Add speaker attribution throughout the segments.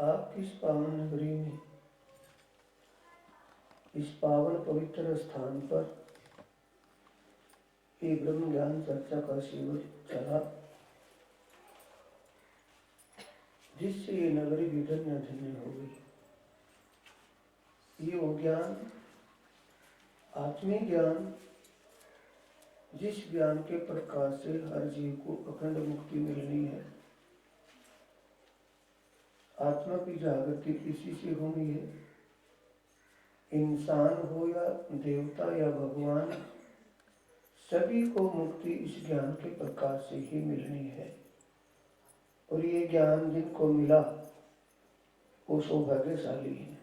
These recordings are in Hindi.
Speaker 1: आपकी इस पावन नगरी में, इस पावन पवित्र स्थान पर ये ब्रह्म ज्ञान चर्चा का शिविर चला, जिससे ये नगरी भी धन्य धन्य हो गई। ये वो ज्ञान, आत्मिक ज्ञान, जिस ज्ञान के प्रकाश से हर जीव को अखंड मुक्ति मिलनी है। आत्मा की जागृति इसी से होनी है। इंसान हो या देवता या भगवान, सभी को मुक्ति इस ज्ञान के प्रकाश से ही मिलनी है। और ये ज्ञान जिनको मिला वो सौभाग्यशाली है।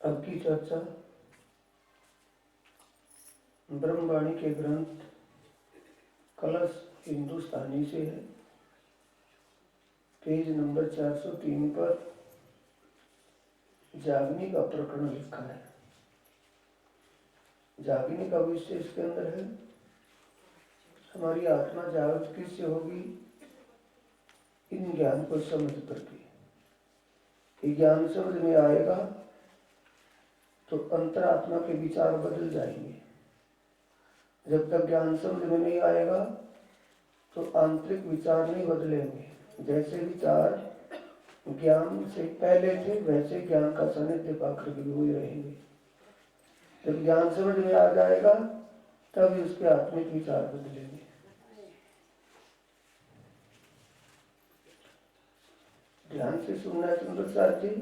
Speaker 1: अब की चर्चा ब्रह्मवाणी के ग्रंथ कलश हिंदुस्तानी से है। पेज नंबर 403 पर जागने का प्रकरण लिखा है। जागने का विषय इसके अंदर है, हमारी आत्मा जागृत किससे होगी? इन ज्ञान को समझ करके। ये ज्ञान समझ में आएगा तो अंतरात्मा के विचार बदल जाएंगे। जब तक ज्ञान समझ में नहीं आएगा तो आंतरिक विचार नहीं बदलेंगे। जैसे विचार ज्ञान से पहले थे वैसे ज्ञान का सानिध्य पाकर भी हुए रहेंगे। जब ज्ञान समझ में आ जाएगा तब उसके आत्मिक विचार बदलेंगे। ध्यान से सुनना है सुंदर साथी।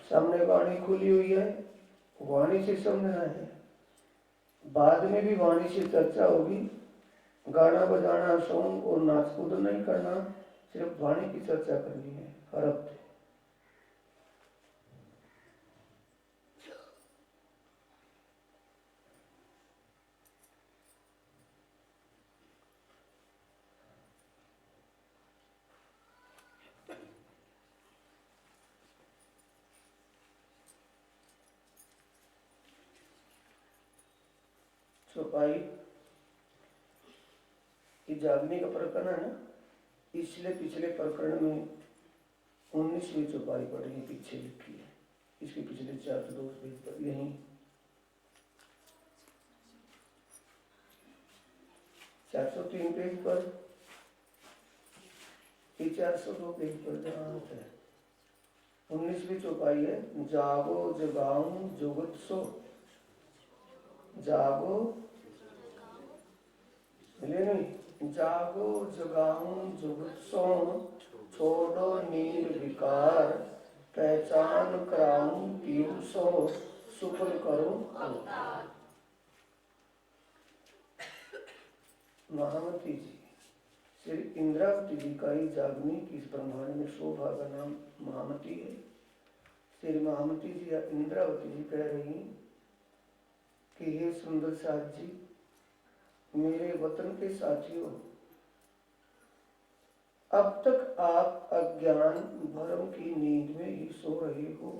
Speaker 1: सामने वाणी खुली हुई है, वाणी से समझना है। बाद में भी वाणी से चर्चा होगी। गाना बजाना, सॉन्ग और नाच कूद नहीं करना, सिर्फ वाणी की चर्चा करनी है हर हफ्ते। चौपाई ये जागने का प्रकरण है ना, इसलिए पिछले प्रकरण में 19वीं चौपाई पढ़ी पीछे लिखी है। इसके पिछले 4 दोष पेज पर यही 403 पेज पर, 402 पेज पर जहाँ है 19वीं चौपाई है। जागो जगाऊं जुगत सो, जागो मिले नहीं, जागो जगाऊं जुगत सो, छोड़ो नींद विकार, पहचान कराऊं पीऊ सो, सुफल करूं अवतार। महामती जी, श्री इंद्रावती जी का ही जागने की इस ब्रह्मांड में शोभा का नाम महामती है। श्री महामती जी या इंद्रावती जी कह रही कि हे सुंदर साथ जी, मेरे वतन के साथियों, अब तक आप अज्ञान भरम की नींद में ही सो रहे हो।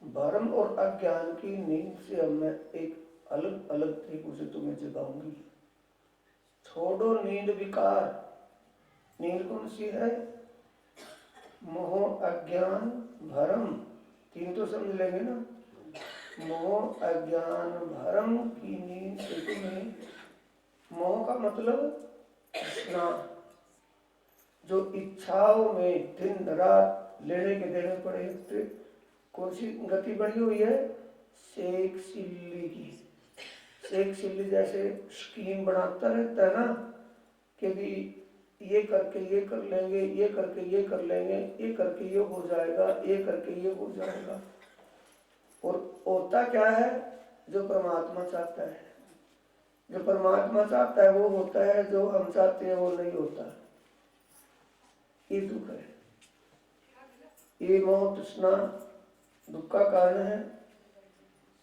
Speaker 1: भरम और अज्ञान की नींद से अब मैं एक अलग अलग तरीकों से तुम्हें जगाऊंगी। छोड़ो नींद विकार। नींद कौन सी है? मोह अज्ञान भरम, 3 तो समझ लेंगे ना। मोह अज्ञान भरम की नींद से तुम्हें, मोह का मतलब तृष्णा, जो इच्छाओं में दिन रात लेने के देने पड़े। कौन सी गति बढ़ी हुई है? शेख सिल्ली की। शेख सिल्ली जैसे स्कीम बनाता रहता है ना कि भी ये करके ये कर लेंगे, ये करके ये कर लेंगे, ये करके ये हो जाएगा, ये करके ये हो जाएगा। और होता क्या है? जो परमात्मा चाहता है, जो परमात्मा चाहता है वो होता है, जो हम चाहते हैं वो नहीं होता। ये दुख है। ये मोह तृष्णा दुख का कारण है।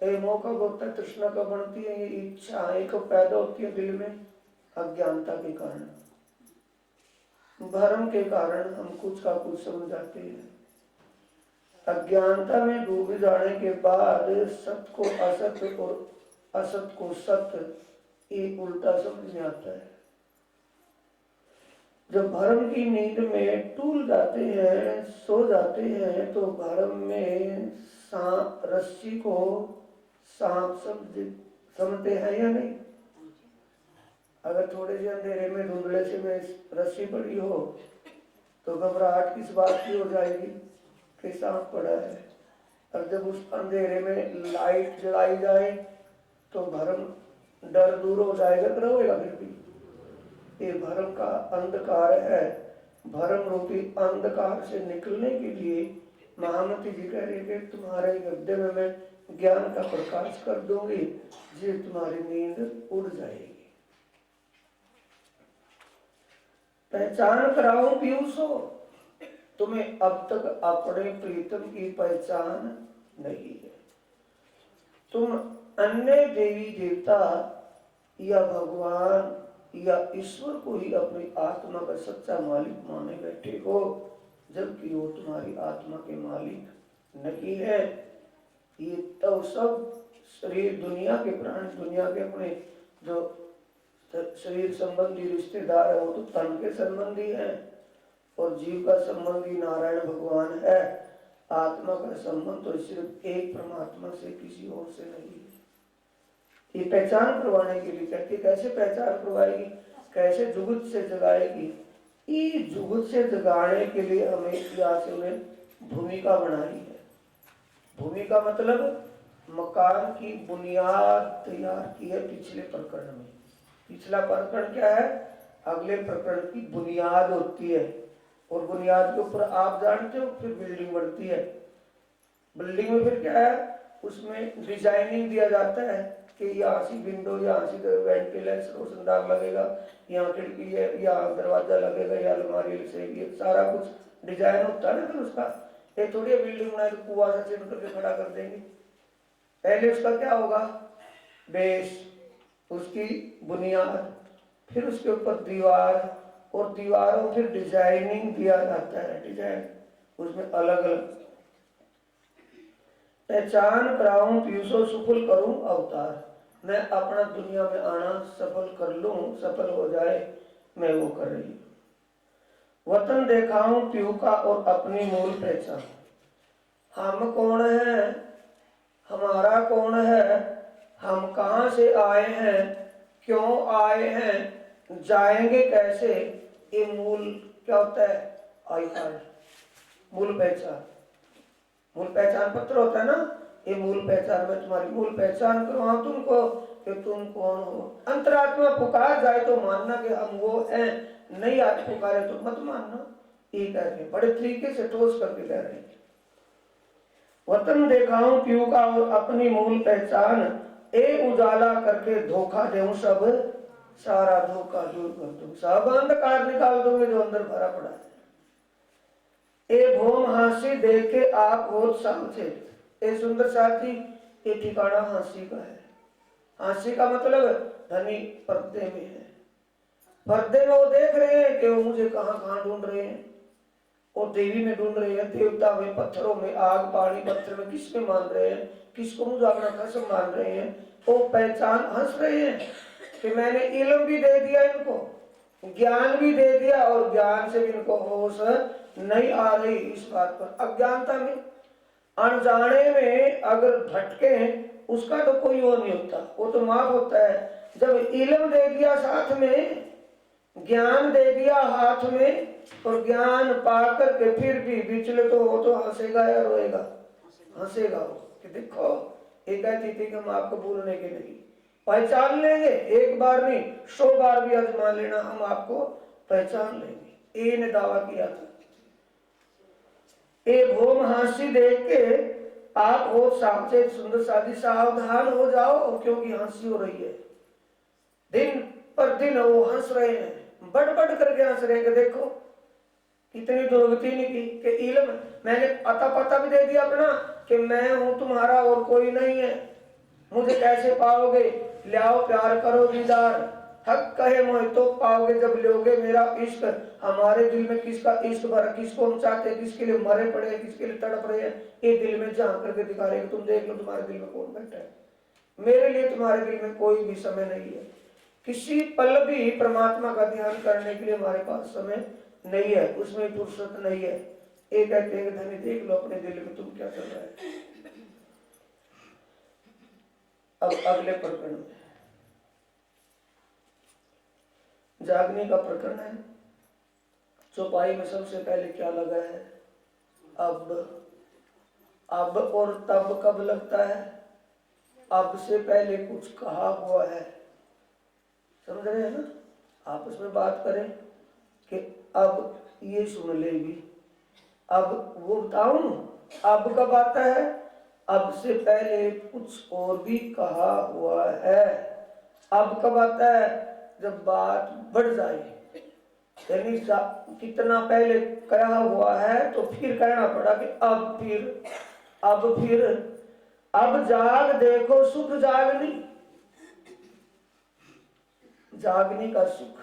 Speaker 1: ये मोह कब होता है, तृष्णा कब बनती है? ये इच्छाएं कब पैदा होती है दिल में? अज्ञानता के कारण, भरम के कारण हम कुछ का कुछ समझ जाते हैं। अज्ञानता में डूब जाने के बाद सत्य को असत्य और असत को सत्य ये उल्टा समझ में आता है। जब भरम की नींद में टूल जाते हैं, सो जाते हैं, तो भरम में सांप रस्सी को सांप समझते हैं या नहीं? अगर थोड़े से अंधेरे में धुंधले से में रस्सी पड़ी हो तो घबराहट किस बात की हो जाएगी कि सांप पड़ा है। और जब उस अंधेरे में लाइट जलाई जाए तो भरम डर दूर हो जाएगा कि रहेगा फिर भी? ये भरम का अंधकार है। भरम रूपी अंधकार से निकलने के लिए महामती जी कह रही है कि तुम्हारे हृदय में मैं ज्ञान का प्रकाश कर दूंगी, जिससे तुम्हारी नींद उड़ जाएगी। पहचान कराऊं पीयूषो, तुम्हें अब तक अपने प्रीतम की पहचान नहीं है। तुम अन्य देवी देवता या भगवान या ईश्वर को ही अपनी आत्मा का सच्चा मालिक माने बैठे हो, जबकि वो तुम्हारी आत्मा के मालिक नहीं है। ये तो सब शरीर दुनिया के प्राण, दुनिया के अपने जो शरीर संबंधी रिश्तेदार है वो तो तन के संबंधी है, और जीव का संबंधी नारायण भगवान है। आत्मा का संबंध तो सिर्फ एक परमात्मा से, किसी और से नहीं है। ये पहचान करवाने के लिए कहती, कैसे पहचान करवाएगी, कैसे जुगत से जगाएगी? ये जुगत से जगाने के लिए हमें इतिहास में भूमिका बनाई है। भूमिका मतलब मकान की बुनियाद तैयार की है पिछले प्रकरण में। पिछला प्रकरण क्या है? अगले प्रकरण की बुनियाद होती है, और बुनियाद के ऊपर आप जानते हो फिर बिल्डिंग बनती है। बिल्डिंग में फिर क्या है? उसमें डिजाइनिंग दिया जाता है कि यहाँ सी विंडो, यहाँ सी वेंटिलेशन रोशनदार लगेगा, यहाँ खिड़की है, यहाँ दरवाजा लगेगा, यहाँ अलमारी लगेगी, सारा कुछ डिजाइन होता है ना। फिर उसका ये थोड़ी बिल्डिंग बनाए तो कुआं से चिन्ह करके खड़ा कर देंगे। पहले उसका क्या होगा? बेस, उसकी बुनियाद, फिर उसके ऊपर दीवार, और दीवारों फिर डिजाइनिंग दिया जाता है। डिजाइन उसमें अलग अलग। पहचान कराऊं पीयूषो, सफल करूं अवतार, मैं अपना दुनिया में आना सफल कर लूं, सफल हो जाए, मैं वो कर रही हूं। वतन दिखाऊं पीयू का और अपनी मूल पहचान। हम कौन है, हमारा कौन है, हम कहां से आए हैं, क्यों आए हैं, जाएंगे कैसे, ये मूल क्या होता है? आई कार्ड, मूल पहचान। मूल पहचान पत्र होता है ना, ये मूल पहचान में तुम्हारी मूल पहचान करवाऊं तुमको कि तुम कौन हो। अंतरात्मा पुकार जाए तो मानना कि हम वो हैं, नहीं आज पुकारे तो मत मानना। ये कह रहे हैं, बड़े तरीके से ठोस करके कह रहे हैं। वतन दिखाऊं पीयू का और अपनी मूल पहचान, ए उजाला करके धोखा दूं सब, सारा धोखा दूर कर दूं, सब अंधकार निकाल दूंगे जो अंदर भरा पड़ा है। ए भोम हांसी देख के आप बहुत सावचेत। ए सुंदर साथी, ये ठिकाना हांसी का है। हांसी का मतलब धनी पर्दे में है। पर्दे में वो देख रहे हैं कि वो मुझे कहां कहां ढूंढ रहे हैं, और देवी में ढूंढ रहे हैं, देवता में, पत्थरों में, आग पानी पत्थर में, किस में मान रहे हैं, किसको मुझे अपना कसम मान रहे हैं। वो पहचान हंस रहे हैं कि मैंने इल्म भी दे दिया इनको, ज्ञान भी दे दिया, और ज्ञान से इनको होश नहीं आ रही इस बात पर। अज्ञानता में, अनजाने में अगर भटके उसका तो कोई वो नहीं होता, वो तो माफ होता है। जब इल्म दे दिया साथ में, ज्ञान दे दिया हाथ में, और ज्ञान पा करके फिर भी विचलित हो तो हंसेगा या रोएगा? हंसेगा वो कि देखो एक कहती थी कि हम आपको भूलने के नहीं, पहचान लेंगे, एक बार नहीं 100 बार भी आजमा लेना, हम आपको पहचान लेंगे। ए ने दावा किया था। ए भोम हांसी देख के आप हो सावचेत सुंदर साथी, सावधान हो जाओ, क्योंकि हंसी हो रही है। दिन पर दिन वो हंस रहे हैं, बढ़ बढ़ करके हंस रहे हैं कि देखो कितनी दुर्गति नहीं की कि इल्म मैंने अता पता भी दे दिया अपना कि मैं हूं तुम्हारा और कोई नहीं है, मुझे कैसे पाओगे, लाओ प्यार करो दीदार, हक कहे मोह तो पाओगे जब लोगे मेरा इश्क। हमारे दिल में किसका इश्क भरा, किसको हम चाहते हैं, किसके लिए मरे पड़े हैं, किसके लिए तड़प रहे हैं, ये दिल में झांक करके दिखा रहे हैं। तुम देख लो तुम्हारे दिल में कौन बैठा है। मेरे लिए तुम्हारे दिल में कोई भी समय नहीं है, किसी पल भी परमात्मा का ध्यान करने के लिए हमारे पास समय नहीं है, उसमें फुर्सत नहीं है। एक कहते हैं धनी देख लो अपने दिल में तुम क्या कर रहा है। अब अगले प्रकरण में जागने का प्रकरण है। चौपाई में सबसे पहले क्या लगा है? अब और तब कब लगता है? अब से पहले कुछ कहा हुआ है, समझ रहे हैं ना? आपस में बात करें कि अब ये सुन लेगी, अब वो बताऊं। अब कब आता है? अब से पहले कुछ और भी कहा हुआ है। अब कब आता है? जब बात बढ़ जाए, यानी कितना पहले कहा हुआ है तो फिर कहना पड़ा कि अब फिर अब जाग देखो सुख जागनी। जागनी का सुख,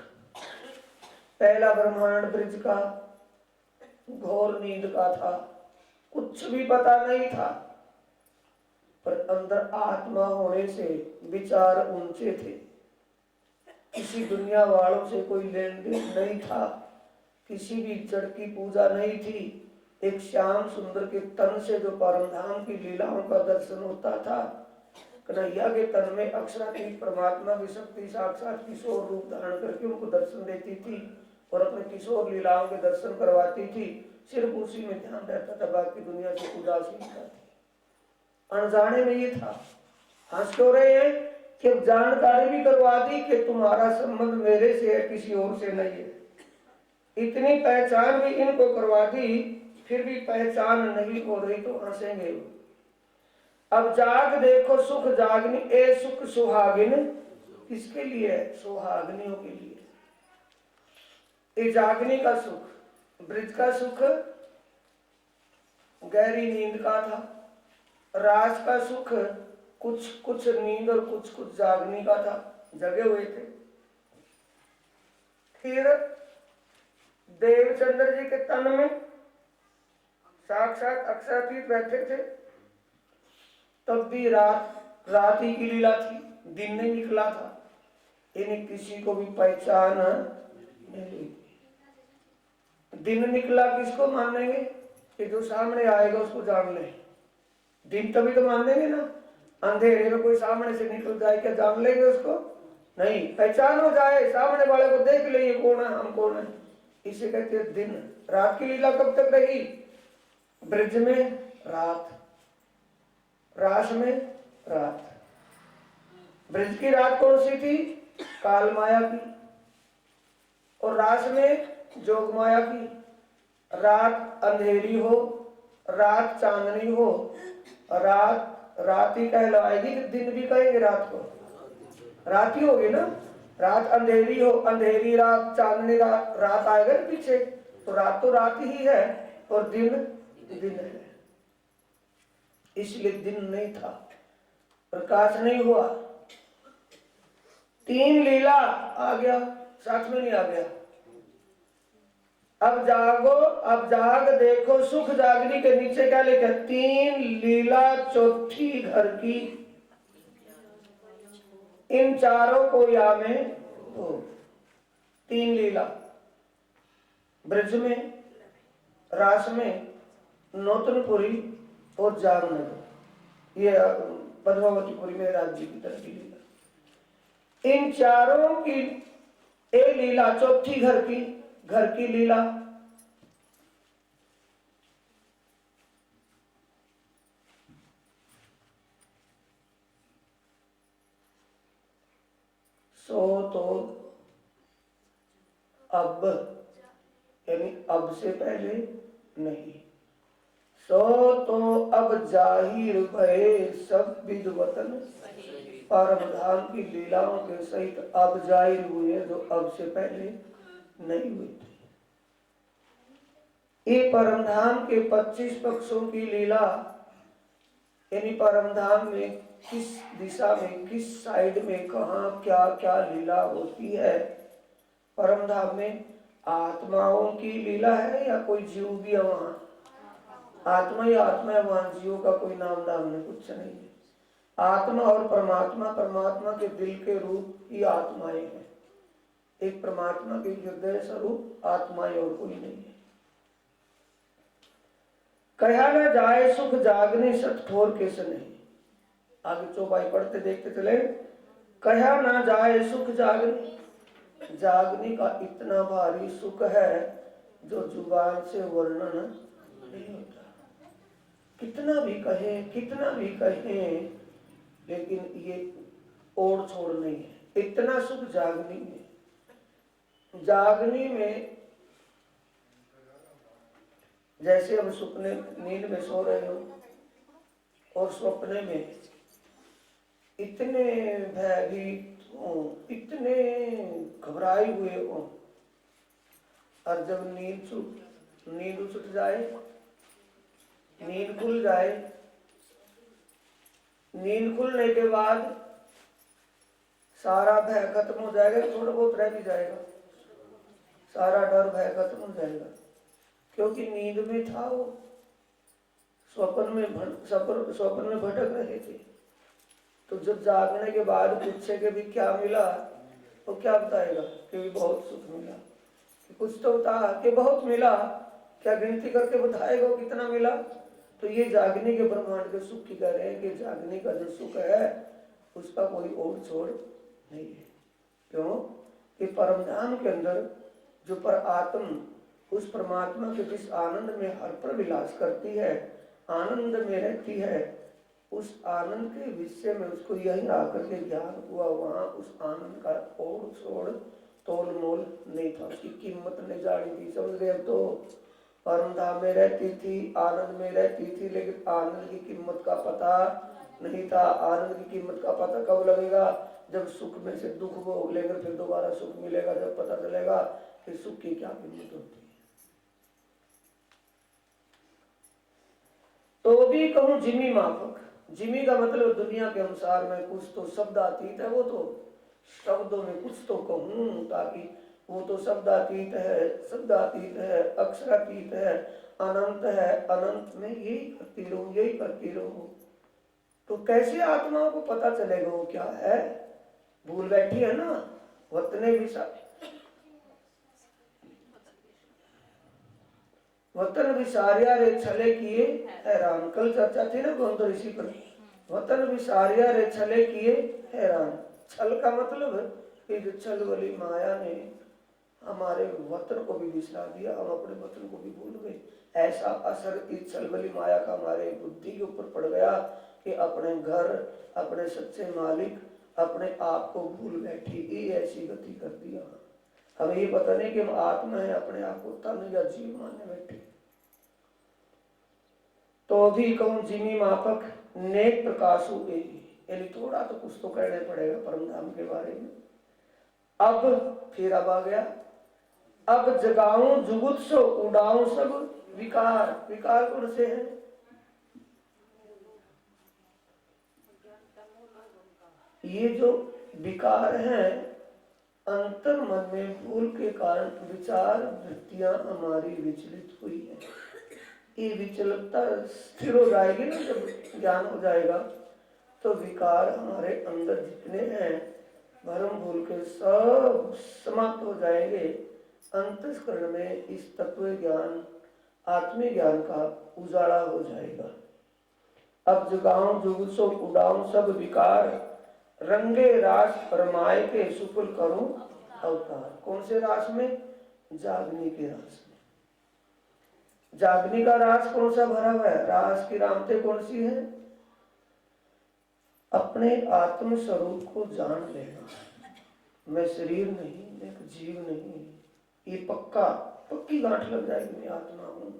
Speaker 1: पहला ब्रह्मांड ब्रज का घोर नींद का था, कुछ भी पता नहीं था, पर अंदर आत्मा होने से विचार ऊंचे थे। किसी दुनिया वालों से कोई लेन देन नहीं था, किसी भी जड़ की पूजा नहीं थी। एक श्याम सुंदर के तन से जो परम धाम की लीलाओं का दर्शन होता था, कन्हैया के तन में अक्षरातीत परमात्मा की शक्ति साक्षात किशोर रूप धारण करके उनको दर्शन देती थी और अपने किशोर लीलाओं के दर्शन करवाती थी। सिर्फ उसी में ध्यान रहता था, बाकी दुनिया से उदासीनता थी। अनजाने में ये था। हंस क्यों रहे हैं कि जानकारी भी करवा दी कि तुम्हारा संबंध मेरे से है, किसी और से नहीं है। इतनी पहचान भी इनको करवा दी, फिर भी पहचान नहीं हो रही तो हंसेंगे। अब जाग देखो सुख जागनी, ए सुख सुहागिन। किसके लिए है? सुहागनियों के लिए। ये जागनी का सुख, ब्रज का सुख गहरी नींद का था, राज का सुख कुछ कुछ नींद और कुछ कुछ जागनी का था, जगे हुए थे। फिर देवचंद्र जी के तन में साक्षात अक्षरातीत बैठे थे, तब भी रात ही की लीला थी, दिन नहीं निकला था। इन्हें किसी को भी पहचान नहीं। दिन निकला किसको मानेंगे? कि जो सामने आएगा उसको जान ले। दिन तभी तो मानेंगे ना। अंधेरे में कोई सामने से निकल जाए क्या जान लेंगे उसको? नहीं, पहचान हो जाए, सामने वाले को देख ले ये कौन है, हम कौन है, इसे कहते हैं दिन। रात की लीला कब तक रही? ब्रज में रात, रास में रात। ब्रज की रात कौन सी थी? काल माया की। और रास में जोग माया की। रात अंधेरी हो, रात चांदनी हो, रात ही कहलाएगी कि दिन भी कहेंगे रात को? रात ही होगी ना। रात अंधेरी हो, अंधेरी रात, चांदनी रात, रात आएगा ना पीछे, तो रात ही है और दिन है। इसलिए दिन नहीं था, प्रकाश नहीं हुआ। तीन लीला आ गया, साथ में नहीं आ गया। अब जागो, अब जाग देखो सुख जागनी के नीचे क्या लिखा? तीन लीला चौथी घर की, इन चारों को या में हो। तीन लीला, ब्रज में, रास में, नौतनपुरी और जामनगर, ये पद्मावतीपुरी में राज्य की तरफ की लीला। इन चारों की एक लीला चौथी घर की लीला। सो तो अब, यानी अब से पहले नहीं। सो तो अब जाहिर भये सब विद्वतन, परम धाम की लीलाओं के सहित अब जाहिर हुए जो अब से पहले नहीं हुई थी। ये परम धाम के 25 पक्षों की लीला, यानी परम धाम में किस दिशा में, किस साइड में, कहाँ क्या क्या लीला होती है। परम धाम में आत्माओं की लीला है या कोई जीव भी है वहां? आत्मा ही आत्मा है वहां, जीवों का कोई नाम दाम नहीं, कुछ नहीं है। आत्मा और परमात्मा, परमात्मा के दिल के रूप ही आत्माएं हैं। एक परमात्मा के हृदय स्वरूप आत्माएं और कोई नहीं है। कहा न जाए सुख जागने सत ठोर के नहीं। आगे चौपाई पढ़ते देखते चले। कहा ना जाए सुख जागने, जागने का इतना भारी सुख है जो जुबान से वर्णन नहीं होता। कितना भी कहें, कितना भी कहें, लेकिन ये ओढ़ छोड़ नहीं है। इतना सुख जागनी में। जागनी में जैसे हम सुपने नींद में सो रहे हो और सपने में इतने भयभीत हो, इतने घबराए हुए हो, और जब नींद उठ जाए, नींद खुल जाए, नींद खुलने के बाद सारा भय खत्म हो जाएगा। थोड़ा बहुत रह भी जाएगा, सारा डर भय खत्म हो जाएगा, क्योंकि नींद में था वो। स्वप्न में भटक रहे थे। तो जब जागने के बाद पूछे कि भी क्या मिला, तो क्या बताएगा कि भी बहुत सुख मिला। कि कुछ तो बता कि बहुत मिला, क्या गिनती करके बताएगा कितना मिला। तो ये जागने के ब्रह्मांड के सुख की कह रहे हैं कि जागने का जो सुख है उसका कोई ओर छोड़ नहीं है। क्यों कि परम धाम के अंदर जो पर आत्म उस परमात्मा के जिस आनंद में हर पर विलास करती है, आनंद में रहती है, उस आनंद के विषय में उसको यही आकर के ज्ञान हुआ। वहां उस आनंद का ओर छोड़ तोल मोल नहीं था, उसकी कीमत नहीं जानी थी। समझ गए? तो परम धाम में रहती थी, आनंद में रहती थी, लेकिन आनंद की कीमत का पता नहीं था। आनंद की कीमत का पता कब लगेगा? जब सुख में से दुख भोग लेकर फिर दोबारा सुख मिलेगा, जब पता चलेगा कि सुख की क्या कीमत होती है। तो भी कहूं जिमी माफक। जिमी का मतलब दुनिया के अनुसार में कुछ तो शब्दातीत है, वो तो शब्दों में कुछ तो कहूं, ताकि वो तो शब्दातीत है, शब्दातीत है, अक्षरातीत है, अनंत है, अनंत में यही करती रहूं, यही करती रहूं। तो कैसे आत्माओं को पता चलेगा वो क्या है? भूल बैठी है ना। वतने वतन विसारिया रे छले किए हैरान। कल चर्चा थी ना कौन तो ऋषि पर। वतन विसारिया रे छले किए हैरान। छल का मतलब कि जो छल वाली माया ने हमारे वतन को भी विसरा दिया, हम अपने वतन को भी भूल गए। ऐसा असर इस छल वाली माया का हमारे बुद्धि के ऊपर पड़ गया कि अपने घर, अपने सच्चे मालिक, अपने आप को भूल बैठी। ये ऐसी गति कर दिया। हमें ये पता नहीं कि हम आत्मा है, अपने आप को तन या जीव माने बैठे। तो भी कहूं जिमी मापक नेक प्रकाशु यानी थोड़ा तो कुछ तो कहने पड़ेगा परम धाम के बारे में। अब फिर अब आ गया, अब जगाऊं जुगुत्सो उड़ाऊं सब विकार। विकार कौन से हैं? ये जो विकार हैं अंतर मन में भूल के कारण विचार वृत्तियां हमारी विचलित हुई है। ये विचलता स्थिर हो जाएगी ना, जब ज्ञान हो जाएगा तो विकार हमारे अंदर जितने हैं भरम भूल के सब समाप्त हो जाएंगे। अंतस्करण में इस तत्व ज्ञान, आत्मीय ज्ञान का उजाला हो जाएगा। अब जगाऊं जुगुसो उड़ाऊं सब विकार, रंगे रास फरमाए के सुफल करूं अवतार। कौन से रास में? जागने के रास में। जागने का रास कौन सा भरा हुआ है? रास की रामते कौन सी है? अपने आत्म स्वरूप को जान लेना। मैं शरीर नहीं, मैं जीव नहीं, ये पक्की गांठ लग जाएगी, मैं आत्मा हूं।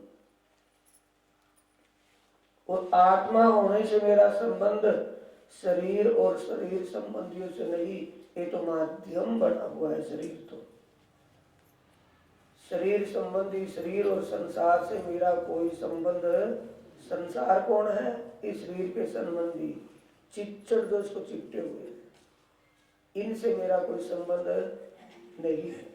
Speaker 1: और आत्मा होने से मेरा संबंध शरीर और शरीर संबंधियों से नहीं, ये तो माध्यम बना हुआ है शरीर। तो शरीर संबंधी, शरीर और संसार से मेरा कोई संबंध। संसार कौन है? इस शरीर के संबंधी चिच्चड़ जो इसको चिपटे हुए, इनसे मेरा कोई संबंध नहीं है।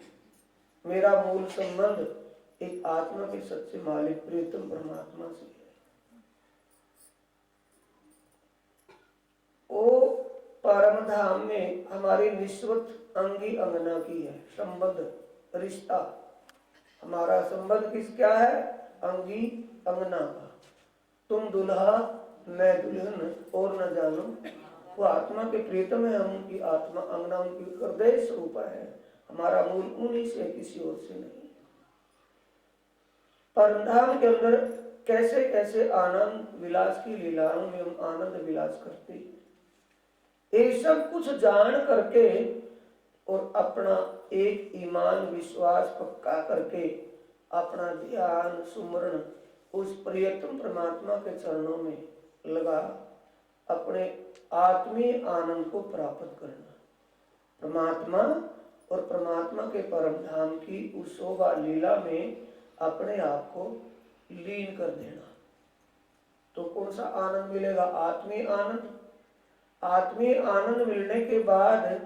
Speaker 1: मेरा मूल संबंध एक आत्मा के सच्चे मालिक प्रियतम परमात्मा से है। वो परम धाम में हमारी निस्वत अंगी अंगना की है संबंध, रिश्ता। हमारा संबंध किस क्या है? अंगी अंगना का। तुम दुल्हा मैं दुल्हन और न जानो, वो आत्मा के प्रीतम है, हम उनकी आत्मा, अंगना उनकी हृदय स्वरूप है। हमारा मूल उन्हीं से, किसी और से नहीं। परमधाम के अंदर कैसे कैसे आनंद विलास की लीलाओं में हम आनंद विलास करते, ये सब कुछ जान करके और अपना एक ईमान विश्वास पक्का करके अपना ध्यान सुमरण उस प्रियतम परमात्मा के चरणों में लगा अपने आत्मीय आनंद को प्राप्त करना। परमात्मा और परमात्मा के परम धाम की उस शोभा लीला में अपने आप को लीन कर देना। तो कौन सा आनंद मिलेगा? आत्मीय आनंद। आत्मीय आनंद मिलने के बाद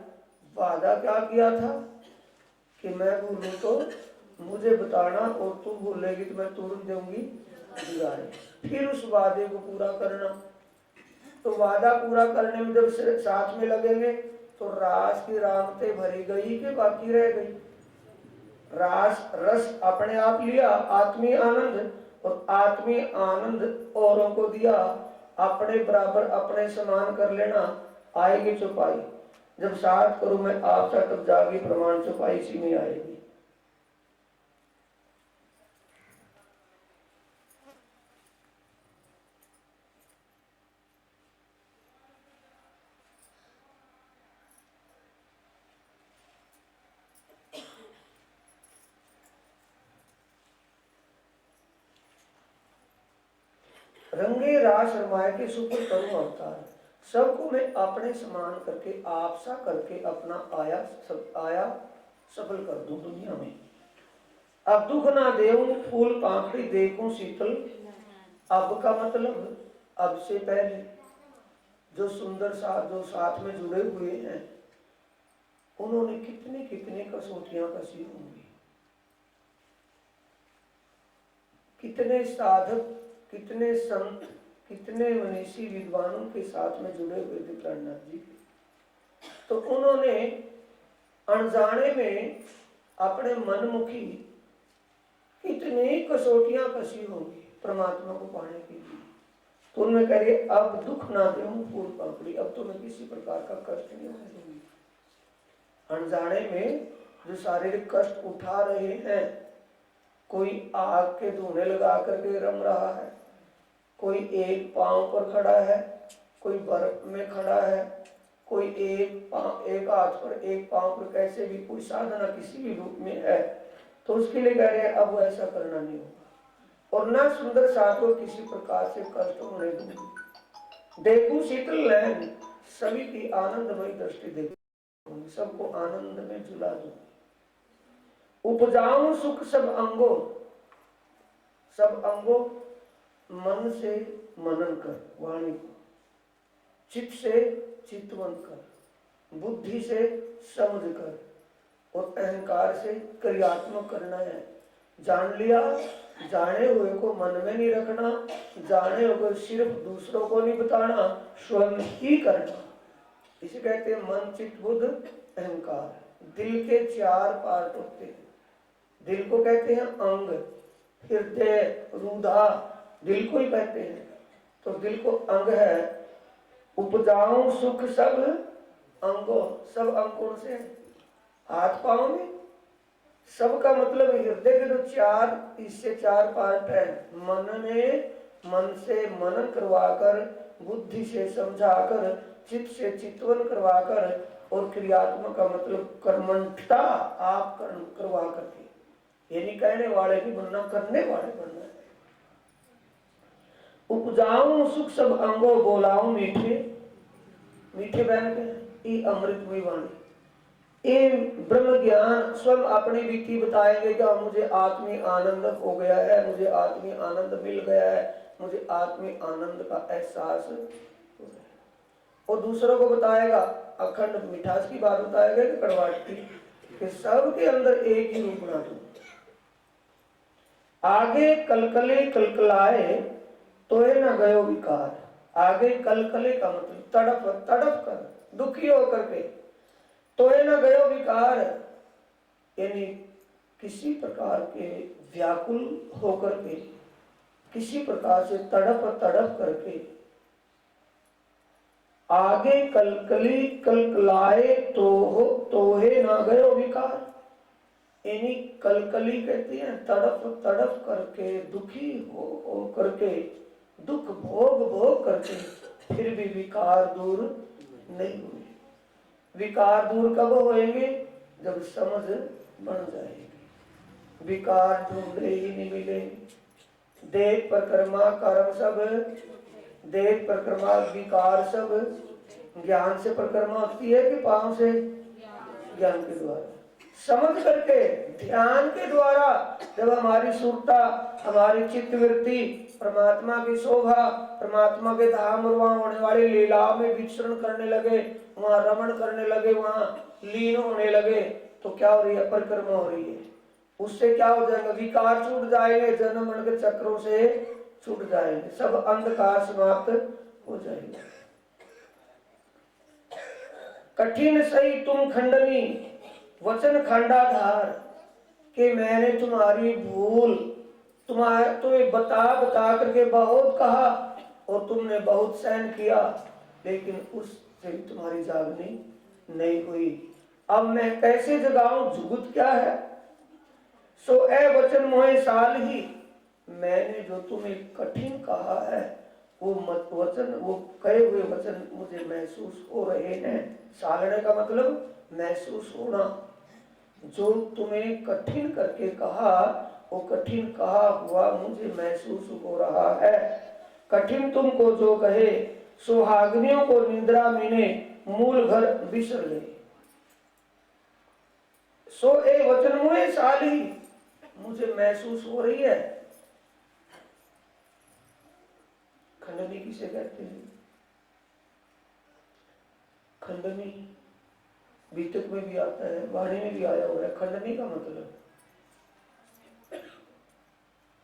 Speaker 1: वादा क्या किया था कि मैं भूलूं तो मुझे बताना और तुम भूलेगी तो मैं तुरंत दूंगी बिगाड़े। फिर उस वादे को पूरा करना। तो वादा पूरा करने में जब साथ में लगेंगे तो रास की रामते भरी गई कि बाकी रह गई? रास रस अपने आप लिया आत्मीय आनंद, और आत्मीय आनंद औरों को दिया, अपने बराबर अपने समान कर लेना, आएगी चौपाई। जब साथ करूं मैं आपसे तब जागी प्रमाण, चौपाई इसी में आएगी। रंगे रास रमाए के सुपर करूं अवतार, सबको मैं अपने समान करके आपसा करके अपना आया सफल कर दूं दुनिया में। अब दुख ना देऊं फूल पाखड़ी देखूं शीतल। अब का मतलब अब से पहले जो सुंदर साथ जो साथ में जुड़े हुए हैं उन्होंने कितने कितने कसौटियां कसी होंगी, कितने साधक, कितने संत, कितने मनीषी विद्वानों के साथ में जुड़े हुए थे प्रहलाद जी के। तो उन्होंने अनजाने में अपने मनमुखी कितनी कसौटियां कसी होंगी परमात्मा को पाने के लिए। तो उनमें कह रही अब दुख ना दूं फूल पापड़ी, अब तो मैं किसी प्रकार का कष्ट नहीं होने दूंगी। अनजाने में जो शारीरिक कष्ट उठा रहे हैं, कोई आग के धुएं लगा करके रम रहा है, कोई एक पांव पर खड़ा है, कोई बर्फ में खड़ा है, कोई एक हाथ पर एक पांव पर, कैसे भी कोई साधना किसी भी रूप में है, तो उसके लिए कह रहे हैं अब ऐसा करना नहीं होगा। और ना सुंदर साथ को किसी प्रकार से कष्ट होने दूंगी। देखूं शीतल लहन सभी की आनंदमयी दृष्टि देखूंगी, सबको आनंद में झुला दूंगी। उपजाऊं सुख सब अंगों, सब अंगों मन से मनन कर वाणी को, चित्त से चितवन कर, बुद्धि से समझ कर, और अहंकार से क्रियात्मक करना है। जान लिया, जाने हुए को मन में नहीं रखना, जाने हुए सिर्फ दूसरों को नहीं बताना, स्वयं ही करना। इसे कहते हैं मन चित्त बुद्ध अहंकार। दिल के 4 पार्ट होते हैं। दिल को कहते हैं अंग, हृदय, रूधा, दिल को ही कहते हैं। तो दिल को अंग है। उपजाऊं सुख सब अंगों, सब अंग कौन से हैं? हाथ पांव में। सब का मतलब हृदय के जो 4 इससे 4 पार्ट है। मन से मनन करवाकर, बुद्धि से समझाकर, चित्त से चितवन करवाकर, और क्रियात्मक का मतलब कर्मठता आप कर्म करवा करके। ये नहीं कहने वाले की बनना, करने वाले बनना है। उपजाऊं सुख सब अंगों, बोलाऊं मीठे मीठे बहन के अमृतमयी वाणी। ये ब्रह्म ज्ञान स्वयं अपनी रीति बताएंगे कि मुझे आत्मीय आनंद हो गया है, मुझे आत्मीय आनंद मिल गया है, मुझे आत्मीय आनंद का एहसास हो गया। और दूसरों को बताएगा, अखंड मिठास की बात बताएगा कि कड़वाहट की, कि सबके अंदर एक ही रूप बना दूं। आगे कलकले कलकलाए तो है ना गयो विकार, आगे कलकले का मतलब तड़प तड़प कर, दुखी होकर के। तो है न गयो विकार, यानी किसी प्रकार के व्याकुल होकर के, किसी प्रकार से तड़प तड़प करके, आगे कलकली कलकलाए तो है ना गयो विकार, यानी कलकली कहती है तड़प तड़प करके, दुखी हो करके, दुख भोग भोग करके, फिर भी विकार दूर नहीं हुए। विकार दूर कब होएंगे? जब समझ बन जाएगी। विकार ढूंढे ही नहीं मिले, देह परिक्रमा कर्म सब, देह परिक्रमा विकार सब ज्ञान से परिक्रमा होती है कि पांव से? ज्ञान के द्वारा, समझ करके, ध्यान के द्वारा। जब हमारी सुरता, हमारी चित्तवृत्ति परमात्मा की शोभा, परमात्मा के धाम और वहां होने वाले लीलाओं में विचरण करने लगे, वहां रमण करने लगे, वहां लीन होने लगे, तो क्या हो रही है? परिक्रमा हो रही है। उससे क्या हो जाएगा? विकार छूट जाएंगे, जन्म मरण के चक्रों से छूट जाएंगे, सब अंधकार समाप्त हो जाएंगे। कठिन सही तुम खंडनी, वचन खंडाधार, कि मैंने तुम्हारी भूल तुम्हें बता बता करके बहुत कहा और तुमने बहुत सहन किया, लेकिन उससे तुम्हारी जागनी नहीं हुई। अब मैं कैसे जगाऊं? जुगुत क्या है? सो ए वचन मोहे साल ही, मैंने जो तुम्हें कठिन कहा है वो वचन, वो कहे हुए वचन मुझे महसूस हो रहे हैं। सालने का मतलब महसूस होना। जो तुम्हें कठिन करके कहा, वो कठिन कहा हुआ मुझे महसूस हो रहा है। कठिन तुमको जो कहे, सुहागनियों को निद्रा मीने, मूल घर बिसर गए। सो ए वचन मुझे साली, मुझे महसूस हो रही है। खंडनी किसे कहते हैं? खंडनी बीतक में भी आता है, वाणी में भी आया हुआ है। खंडनी का मतलब,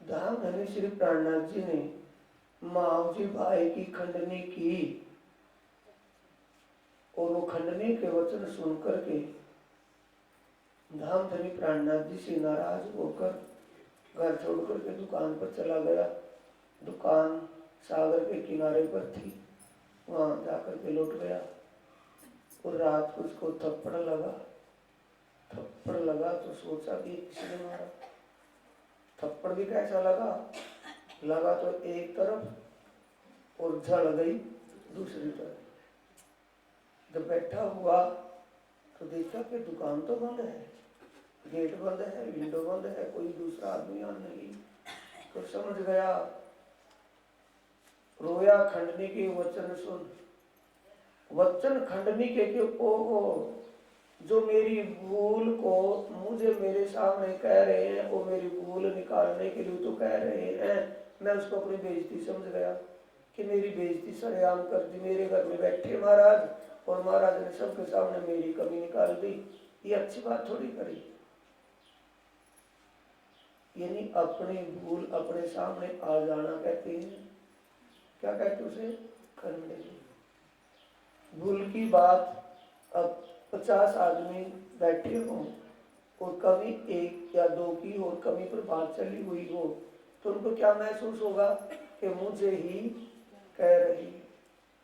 Speaker 1: धाम धनी श्री प्राणनाथ जी ने मावजी भाई की खंडनी की, और वो खंडनी के वचन सुनकर के धाम धनी प्राणनाथ जी से नाराज होकर घर छोड़कर के दुकान पर चला गया। दुकान सागर के किनारे पर थी, वहां जाकर के लौट गया और रात को उसको थप्पड़ लगा। थप्पड़ लगा तो सोचा कि किसने मारा। थप्पड़ भी कैसा लगा? लगा तो एक तरफ और झड़ गई दूसरी तरफ। जब बैठा हुआ तो देखा कि दुकान तो बंद है, गेट बंद है, विंडो बंद है, कोई दूसरा आदमी यहाँ नहीं। तो समझ गया, रोया खंडनी के वचन सुन। वचन खंडनी के ओहो, जो मेरी भूल को मुझे मेरे सामने कह रहे हैं, वो मेरी भूल निकालने के लिए तो कह रहे हैं। मैं उसको अपनी बेइज्जती समझ गया कि मेरी बेइज्जती सरेआम कर दी। मेरे घर में बैठे महाराज, और महाराज ने सबके सामने मेरी कमी निकाल दी। ये अच्छी बात थोड़ी करी। यानी अपनी भूल अपने सामने आ जाना कहते हैं। क्या कहते उसे? खंडनी। भूल की बात, अब 50 आदमी बैठे हों और कमी एक या दो की हो, कमी पर बात चली हुई हो, तो उनको क्या महसूस होगा कि मुझे ही कह रही।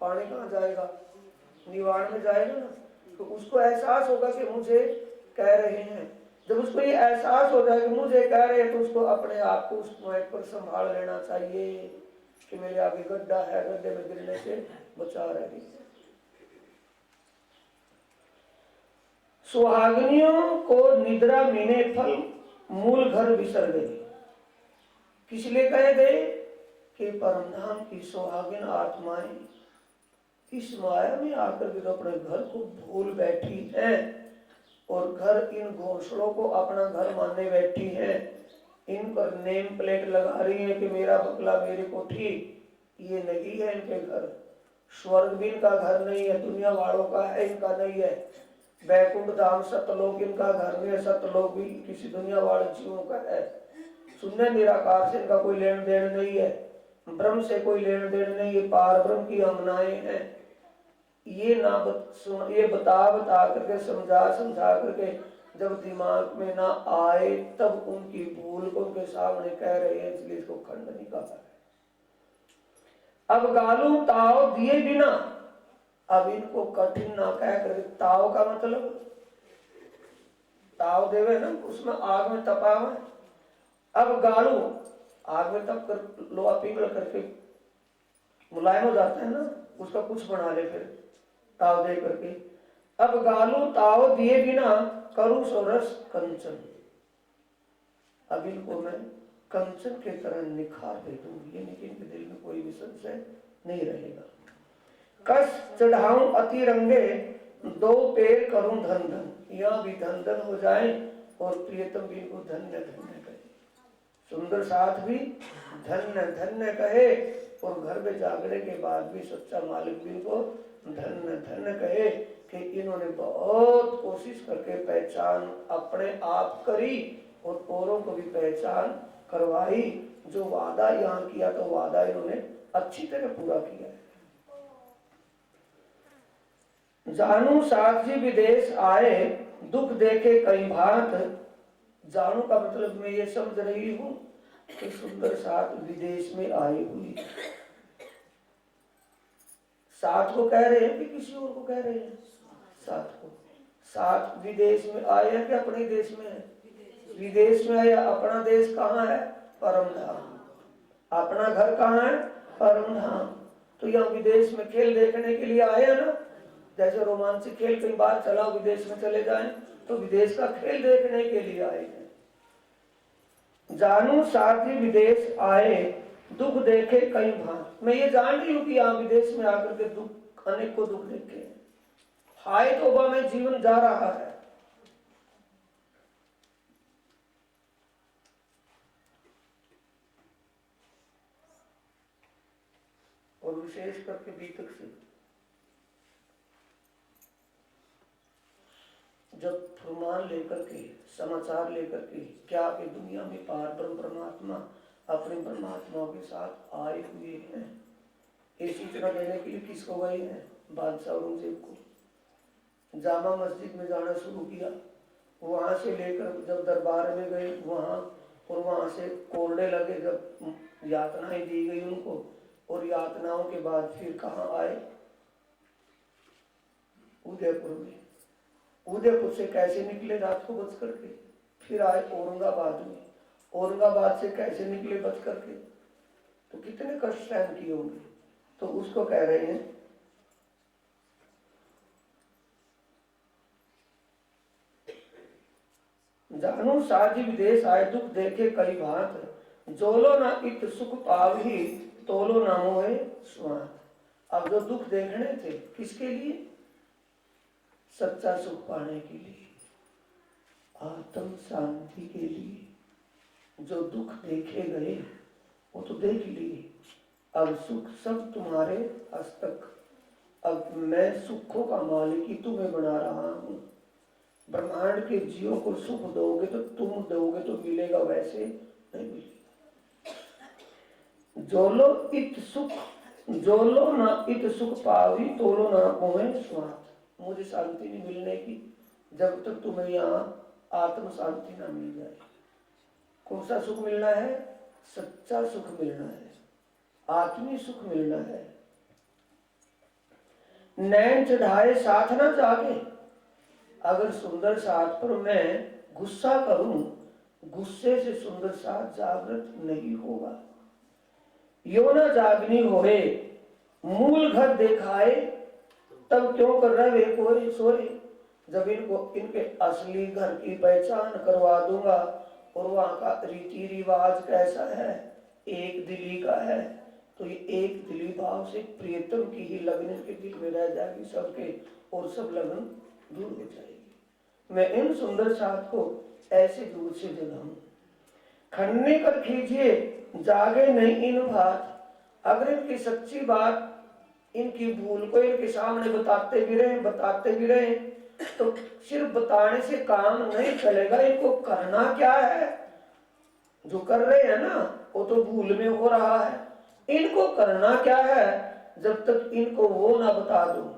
Speaker 1: पानी कहाँ जाएगा? निवाड़ में जाएगा ना। तो उसको एहसास होगा कि मुझे कह रहे हैं। जब उसको ये एहसास हो जाए कि मुझे कह रहे हैं, तो उसको अपने आप को उस पॉइंट पर संभाल लेना चाहिए कि मेरे आगे गड्ढा है, गड्ढे में गिरने से बचा रहे। सुहागनियों को निद्रा मीने फल, मूल घर बिसर गए। किस लिए कहे गए? कि परमधाम की सुहागिन आत्माएं इस माया में आकर के तो अपने घर को भूल बैठी है, और घर इन घोंसलों को अपना घर मानने बैठी है। इन पर नेम प्लेट लगा रही है कि मेरा बंगला, मेरी कोठी। ये नहीं है इनके घर। स्वर्ग भी इनका घर नहीं है, दुनिया वालों का है, इनका नहीं है। बैकुंठ धाम सतलोक इनका घर नहीं है, सतलोक भी किसी दुनिया वाले जीवों का है। शून्य निराकार से इनका कोई लेन देन नहीं है। ब्रह्म से कोई लेन देन नहीं, ये पार ब्रह्म की हमनाएं हैं। ये ये बता करके समझा करके जब दिमाग में ना आए तब उनकी भूल को उनके सामने कह रहे हैं, इसलिए इसको खंड नहीं कहा है। अब गालू ताव दिए बिना, अब इनको कठिन ना कह कर, ताव का मतलब ताव देवे ना, उसमें आग में तपा हुआ। अब गालू आग में तप कर लोहा पिघल करके मुलायम हो जाता है ना, उसका कुछ बना ले फिर ताव दे करके। अब गालू ताव दिए बिना करूं सोरस कंचन, अब इनको मैं कंचन के तरह निखार दे दूंगी, यानी कि इनके दिल में कोई भी संशय नहीं रहेगा। कस चढ़ाऊं अति रंगे, दो पैर करूं धन धन, यहाँ भी धन धन हो जाए और प्रियतम भी इनको धन्य धन्य कहे, सुंदर साथ भी धन्य धन्य कहे, और घर में जागने के बाद भी सच्चा मालिक भी इनको धन्य धन्य कहे कि इन्होंने बहुत कोशिश करके पहचान अपने आप करी और औरों को भी पहचान करवाई। जो वादा यहाँ किया तो वादा इन्होंने अच्छी तरह पूरा किया है। जानू साथ जी विदेश आए, दुख देखे कई भांत, जानू का मतलब मैं ये समझ रही हूँ कि सुंदर साथ विदेश में आई हुई, साथ को कह रहे हैं कि किसी और को कह रहे हैं? साथ को। साथ विदेश में आए हैं कि अपने देश में है? विदेश में आया। अपना देश कहाँ है? परम धाम। अपना घर कहाँ है? परम धाम। तो यहाँ विदेश में खेल देखने के लिए आए हैं ना, जैसे रोमांचिक खेल कई बार चला विदेश में चले जाएं, तो विदेश का खेल देखने के लिए आए हैं। जानू साथी विदेश आए, दुख देखे कई भांत, मैं ये जान रही हूँ कि यहाँ विदेश में आकर के दुख अनेक को दुख देखे, हाय तौबा में जीवन जा रहा है। और विशेष करके बीतक से जब फरमान लेकर के, समाचार लेकर के क्या कि दुनिया में पार ब्रह्म परमात्मा अपने परमात्मा के साथ आए हुए हैं, ये सूचना देने के लिए किसको गए हैं? बादशाह औरंगजेब को। जामा मस्जिद में जाना शुरू किया, वहां से लेकर जब दरबार में गए वहां, और वहां से कोरडे लगे, जब यातनाएं दी गई उनको, और यातनाओं के बाद फिर कहाँ आए? उदयपुर में। उदयपुर से कैसे निकले? रात को बच करके फिर आए औरंगाबाद में। औरंगाबाद से कैसे निकले बच करके? तो कितने कष्ट सहन किए होंगे। तो उसको कह रहे हैं जानू साजी विदेश आए, दुख देखे कई भांत, जोलो ना इत सुख पावही, तोलो ना मोहे स्वांत। अब जो दुख देखने थे किसके लिए? सच्चा सुख पाने के लिए, आत्म शांति के लिए। जो दुख देखे गए वो तो देख लिए, अब सुख सब तुम्हारे हस्तक। अब मैं सुखों का मालिक ही तुम्हें बना रहा हूँ। ब्रह्मांड के जीवों को सुख दोगे तो तुम दोगे तो मिलेगा, वैसे नहीं मिलेगा। जोलो इत सुख, जोलो ना इत सुख पावी, तोलो ना मोहे स्वांत। मुझे शांति नहीं मिलने की जब तक तुम्हें यहाँ आत्म शांति ना मिल जाए। कौन सा सुख मिलना है? सच्चा सुख मिलना है, आत्मी सुख मिलना है। नैन चढ़ाए साथ ना जागे, अगर सुंदर साथ पर मैं गुस्सा करूं, गुस्से से सुंदर साथ जागृत नहीं होगा। यो ना जागनी होए, मूल घर देखाए, तब क्यों कर रहे वे कोरे सोरे। जब इनको इनके असली घर की पहचान करवा दूंगा, और वहां का रीति रिवाज कैसा है, एक दिली का है, तो ये एक दिली भाव से प्रियतम की ही लगन के दिल में रह जाएगी सबके, और सब लगन दूर हो जाएगी। मैं इन सुंदर साथ को ऐसे दूर से जगाऊं। खन्ने कर खींचिए जागे नहीं इन बात, अगर इनकी सच्ची बात, इनकी भूल को इनके सामने बताते भी रहे तो सिर्फ बताने से काम नहीं चलेगा। इनको करना क्या है? जो कर रहे हैं ना वो तो भूल में हो रहा है, इनको करना क्या है, जब तक इनको वो ना बता दूं,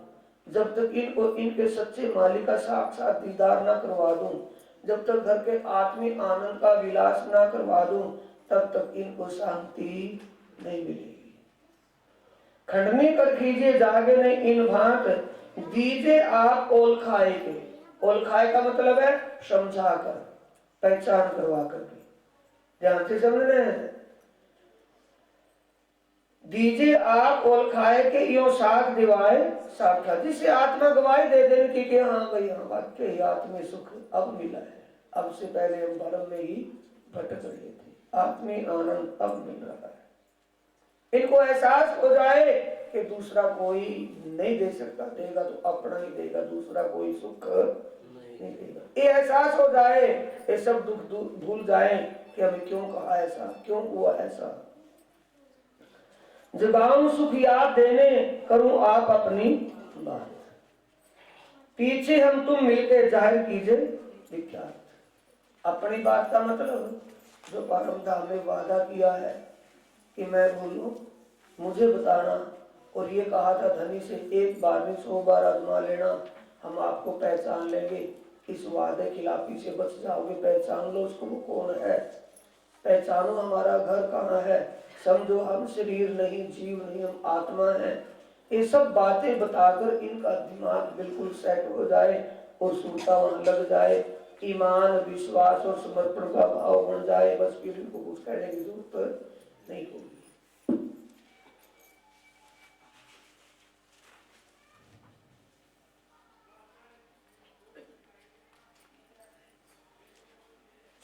Speaker 1: जब तक इनको इनके सच्चे मालिक का साक्षात दीदार ना करवा दूं, जब तक घर के आत्मिक आनंद का विलास ना करवा दूं, तब तक इनको शांति नहीं मिलेगी। खंडनी कर कीजिए जागे नहीं इन भांत, दीजिए आप ओल खाए के। ओल खाए का मतलब है समझा कर, पहचान करवा करके, ध्यान से समझ रहे हैं। दीजिए आप ओल खाए के यो साख दिवाए साक्षात, जिसे आत्मा गवाही दे देने की हाँ भाई हाँ वाक्य आत्मिक सुख अब मिला है, अब से पहले हम भरम में ही भटक रहे थे, आत्मिक आनंद अब मिल रहा है। इनको एहसास हो जाए कि दूसरा कोई नहीं दे सकता, देगा तो अपना ही देगा, दूसरा कोई सुख नहीं देगा। ये एहसास हो जाए, ये सब दुख भूल जाए कि हमें क्यों कहा ऐसा, क्यों हुआ ऐसा। जगाऊं सुख याद देने, करूं आप अपनी बात, पीछे हम तुम मिलके जाहिर कीजिए विख्यात। अपनी बात का मतलब जो परम धाम ने वादा किया है कि मैं बोलूं, मुझे बताना, और ये कहा था धनी से एक बार में 100 बार आजमा लेना, हम आपको पहचान लेंगे, इस वादे खिलाफी से बच जाओगे। पहचान लो उसको, वो कौन है, पहचानो हमारा घर कहाँ है, समझो हम शरीर नहीं, जीव नहीं, हम आत्मा है। ये सब बातें बताकर इनका दिमाग बिल्कुल सेट हो जाए और सूता वहां लग जाए, ईमान विश्वास और समर्पण का भाव बन जाए, बस फिर इनको कुछ कहने की जरूरत नहीं होगी।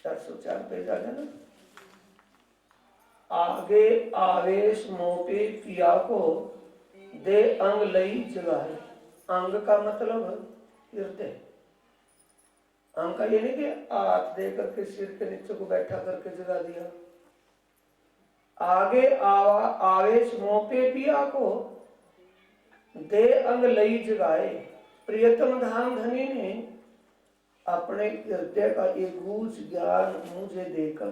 Speaker 1: 404 पे जा जाना। आगे आवेश मोपे पिया को, दे अंग लई जगाए। अंग का मतलब हृदय, अंग का ये नहीं कि हाथ दे करके सिर के नीचे को बैठा करके जगा दिया। आगे आवेश मोपे पिया को, दे अंग लई जगाए। प्रियतम धाम धनी ने अपने हृदय का एक गूढ़ ज्ञान मुझे देकर,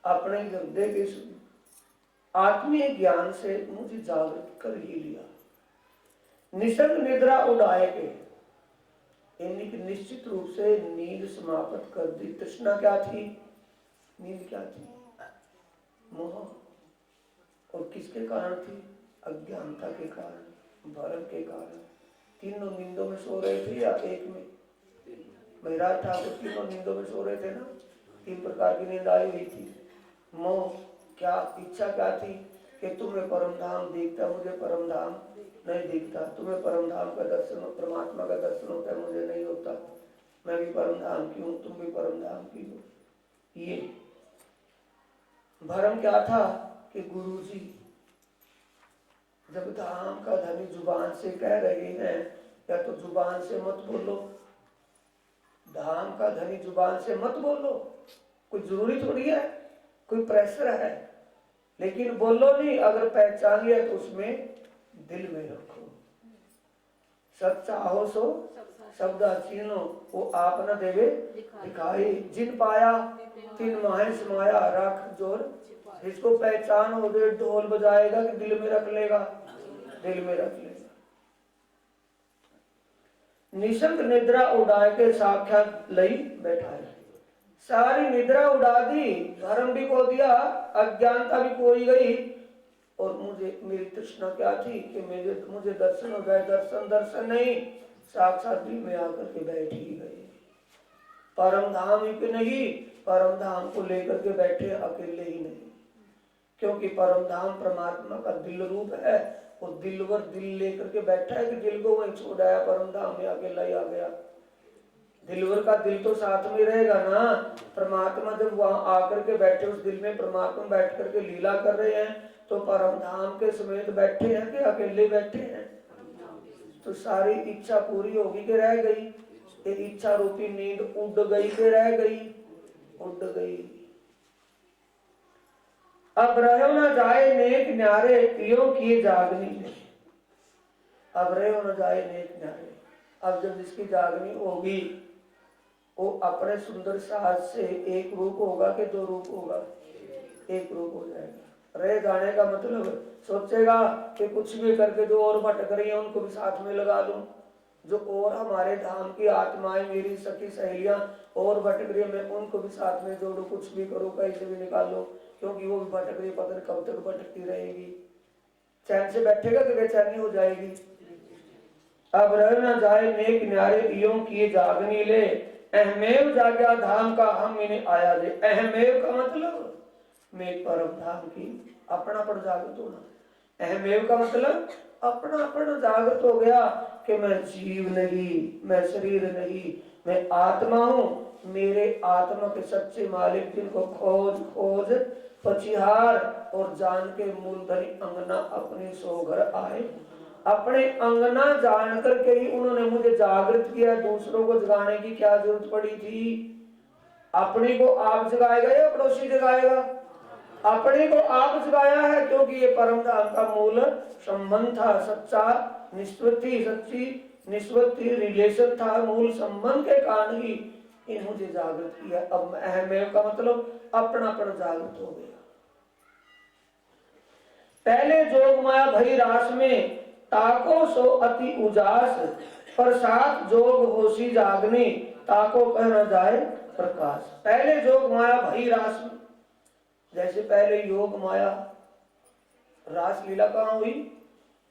Speaker 1: अपने हृदय के आत्मीय ज्ञान से मुझे जागृत कर ही लिया। निसंग निद्रा उड़ाए के, निश्चित रूप से नींद समाप्त कर दी। तृष्णा क्या थी, नींद क्या थी, मोह, और किसके कारण थी, अज्ञानता के कारण, भरम के कारण। तीनों नींदों में सो रहे थे या एक में, महाराज ठाकुर तीनों नींदों में सो रहे थे ना, 3 प्रकार की नींद आई हुई थी। मोह क्या, इच्छा क्या थी कि तुम्हें परम धाम दिखता, मुझे परम धाम नहीं दिखता, तुम्हें परम धाम का दर्शन, परमात्मा का दर्शन होता है, मुझे नहीं होता, मैं भी परम धाम की हूँ, तुम भी परम धाम की हो। ये भरम क्या था कि गुरुजी जब धाम का धनी जुबान से कह रहे हैं, या तो जुबान से मत बोलो, धाम का धनी जुबान से मत बोलो, कोई जरूरी थोड़ी है, कोई प्रेशर है, लेकिन बोलो नहीं। अगर पहचान लिया तो उसमें दिल में रखो। सच्चा हो सो शब्द चीनो, वो आप न देवे दिखाई, जिन पाया तिन माहे समाया, रख जोर। जिसको पहचान हो गए, ढोल बजाएगा कि दिल में रख लेगा, दिल में रख लेगा। निशंक निद्रा उड़ा के साक्षात लई बैठा है, सारी निद्रा उड़ा दी, धर्म भी खो दिया, अज्ञानता भी खोई गई, और मुझे मेरी तृष्णा क्या थी कि मुझे दर्शन हो जाए। दर्शन नहीं, साक्षात दिल में आकर के बैठ ही गए। परम धाम ही पे नहीं, परम धाम को लेकर के बैठे अकेले ही नहीं, क्योंकि परम धाम परमात्मा का दिल रूप है, और दिलवर दिल लेकर के बैठा है कि दिल को वहीं छोड़ आया, परम धाम में अकेला ही आ गया। दिलवर का दिल तो साथ में रहेगा ना। परमात्मा जब वहां आकर के बैठे, उस दिल में परमात्मा बैठ करके लीला कर रहे हैं, तो परम धाम के समेत बैठे हैं कि अकेले बैठे हैं। तो सारी इच्छा पूरी होगी कि रह गई, ये इच्छा रूपी नींद उड़ गई कि रह गई, उड़ गई। अब रहो न जाए नेक न्यारे, यो किए जागनी, अब रहो न जाए नेक न्यारे। अब जब जिसकी जागनी होगी, वो अपने सुंदर साज से एक रूप होगा कि 2 रूप होगा, एक रूप हो जाएगा। रह जाने का मतलब सोचेगा कि कुछ भी करके जो और भटक रही है उनको भी साथ में लगा लूं, जो और हमारे धाम की आत्माएं मेरी सखी सहेलियां और भटक रही है मैं उनको भी साथ में जोड़ू, कुछ भी करूं, कैसे भी निकालो, क्योंकि वो भी भटक रही है, पता नहीं कब तक भटकती रहेगी। चैन से बैठेगा तो बेचैनी हो जाएगी। अब रह न जाए नेक न्यारे इयों किए जागनी ले, अहमेव जाग्या धाम का हम इन्हें आया दे। अहमेव का मतलब मैं परम धाम की अपना पर जागृत होना। अहमेव का मतलब अपना अपना जागृत हो गया कि मैं जीव नहीं, मैं शरीर नहीं, मैं आत्मा हूँ। मेरे आत्मा के सच्चे मालिक जिनको खोज खोज पचिहार और जान के मूलधनी अंगना अपने सो घर आए। अपने अंगना जान करके ही उन्होंने मुझे जागृत किया, दूसरों को जगाने की क्या जरूरत पड़ी थी। अपने को आप जगाएगा या पड़ोसी जगाएगा? अपने को आप जगाया है, क्योंकि ये परम धाम का मूल संबंध था, सच्चा निस्वृत्ति, सच्ची निस्वृत्ति रिलेशन था, मूल संबंध के कारण ही ये मुझे जागृत किया। अब अहमेव का मतलब अपना पर जागृत हो गया। पहले जोग माया भई रास में ताको सो अति उजास, पर साथ जोग होशी जागने ताको कह न जाए प्रकाश। पहले जोग माया भई रास में, जैसे पहले योग माया रास लीला कहाँ हुई?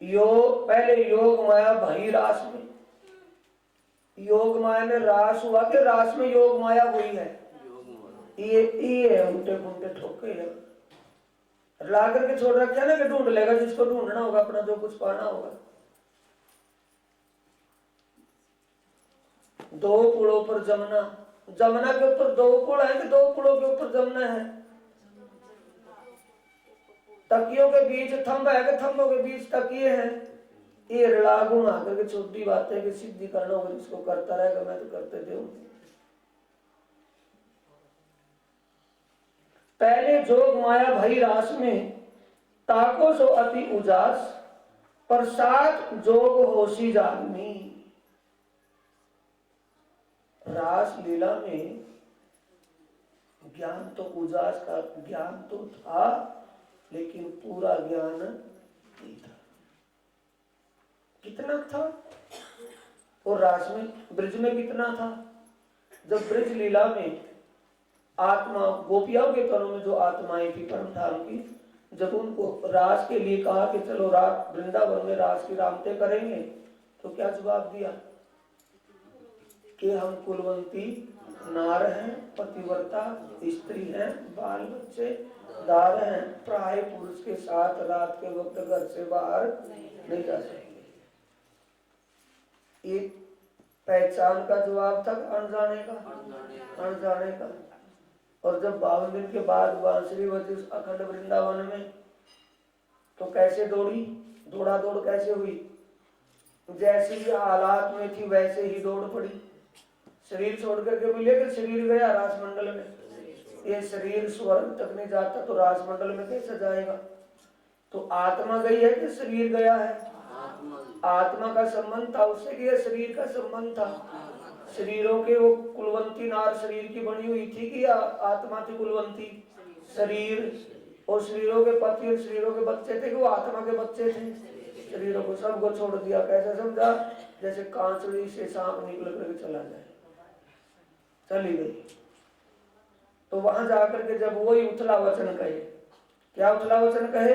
Speaker 1: पहले योग माया भई रास में, योग माया में रास हुआ कि रास में योग माया हुई है? ये उल्टे पुंटे ठोके ला करके छोड़ रखे ना कि ढूंढ लेगा जिसको ढूंढना होगा, अपना जो कुछ पाना होगा। दो पुलों पर जमुना, जमुना के ऊपर दो पुल है कि दो पुलों के ऊपर जमुना है? तकियों के बीच थंब है कि थंबों के बीच तकिए हैं? ये लागू आकर के छोटी बातें कि सिद्धि करना होगा, जिसको करता रहेगा, मैं तो करते थे। पहले जोग माया भई रास में ताको सो अति उजास, पर साथ जोग होशी जागनी। रास लीला में ज्ञान तो उजास का ज्ञान तो था, लेकिन पूरा ज्ञान नहीं था। कितना था? और रास में ब्रिज में कितना था? जब ब्रिज लीला में आत्मा गोपियों के तनों में जो आत्माएं थी परम धाम की, जब उनको रास के लिए कहा कि चलो रात वृंदावन में रास की रामते करेंगे, तो क्या जवाब दिया कि हम कुलवंती नार हैं, पतिव्रता स्त्री हैं, बाल बच्चे दार हैं, प्राय पुरुष के साथ रात के वक्त घर से बाहर नहीं जा सकते। एक पहचान का जवाब था, अनजाने का, अनजाने का। और जब 52 दिन के बाद बांसुरी बजी उस अखंड वृंदावन में, तो कैसे दौड़ी, दौड़ा दौड़ कैसे हुई? जैसी ही हालात में थी वैसे ही दौड़ पड़ी। शरीर छोड़ करके मिले कि शरीर गया रासमंडल में? ये शरीर स्वर्ग तक नहीं जाता तो रासमंडल में कैसे जाएगा? तो आत्मा गई है कि शरीर गया है? आत्मा का संबंध था उससे कि शरीर का संबंध था। शरीरों के वो कुलवंती नार शरीर की बनी हुई थी कि आत्मा थी कुलवंती? शरीर। और शरीरों के पति और शरीरों के बच्चे थे कि वो आत्मा के बच्चे थे? शरीरों को सबको छोड़ दिया। कैसे समझा? जैसे कांचड़ी से सांप निकल करके चला जाए, चली गई। तो वहां जाकर के जब वही उथला वचन कहे, क्या उथला वचन कहे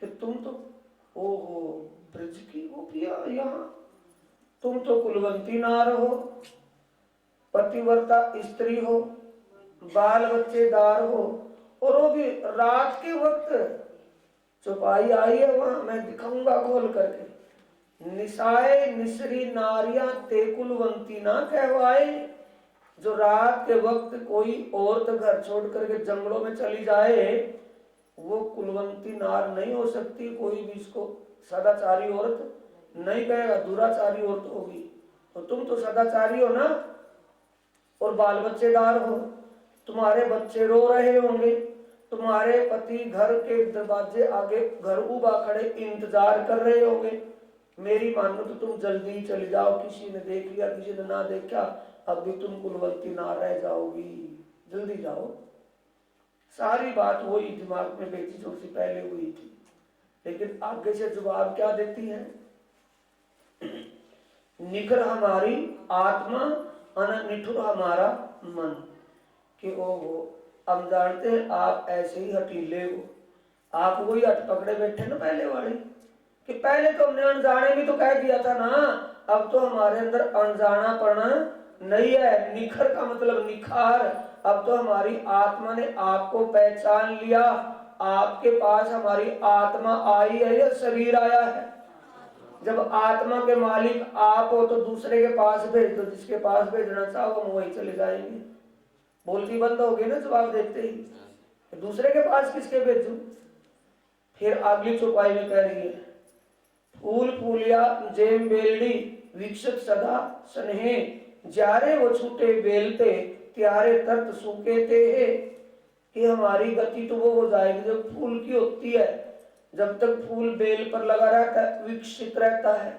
Speaker 1: कि तुम तो ओहो ब्रज की गोपियां, यहाँ तुम तो कुलवंती नार हो, पतिव्रता स्त्री हो, बाल बच्चेदार हो, और वो भी रात के वक्त। चौपाई आई है वहां, मैं दिखाऊंगा खोल करके। निसाए निसरी नारियां ते कुलवंती ना कहवाए। जो रात के वक्त कोई औरत घर छोड़ करके जंगलों में चली जाए, वो कुलवंती नार नहीं हो सकती। कोई भी इसको सदाचारी औरत नहीं कहेगा, दुराचारी औरत होगी। तो तुम तो सदाचारी हो ना, और बाल बच्चेदार हो, तुम्हारे बच्चे रो रहे होंगे, तुम्हारे पति घर के दरवाजे आगे घर उबा खड़े इंतजार कर रहे होंगे। मेरी मानो तो तुम जल्दी चली जाओ, किसी ने देख लिया किसी ने ना देखा, अब भी तुम कुलवंती ना रह जाओगी, जल्दी जाओ। सारी बात वही दिमाग में बेची जो उससे पहले हुई थी, लेकिन आगे से जवाब क्या देती है? निखर हमारी आत्मा अन निठुर हमारा मन, कि ओ हो हम जानते हैं आप ऐसे ही हटीले हो, आप वही हट पकड़े बैठे ना पहले वाले, कि पहले तो हमने अनजाने भी तो कह दिया था ना, अब तो हमारे अंदर अनजाना पड़ना नहीं है। निखर का मतलब निखार, अब तो हमारी आत्मा ने आपको पहचान लिया, आपके पास हमारी आत्मा आई है या शरीर आया है? जब आत्मा के मालिक आप हो तो दूसरे के पास भेज दो, जिसके पास भेजना चाहो हम वहीं चले जाएंगे। बोलती बंद होगी ना जवाब देते ही, दूसरे के पास किसके भेजूं? फिर अगली चौपाई में कह रही है, फूल फूलिया जेम बेलड़ी विकसित सदा स्नेहे, जारे वो छूटे बेलते त्यारे तर्त सूखे ते है, कि हमारी गति तो वो हो जाएगी जब फूल की होती है, जब तक फूल बेल पर लगा रहता है, विकसित रहता है,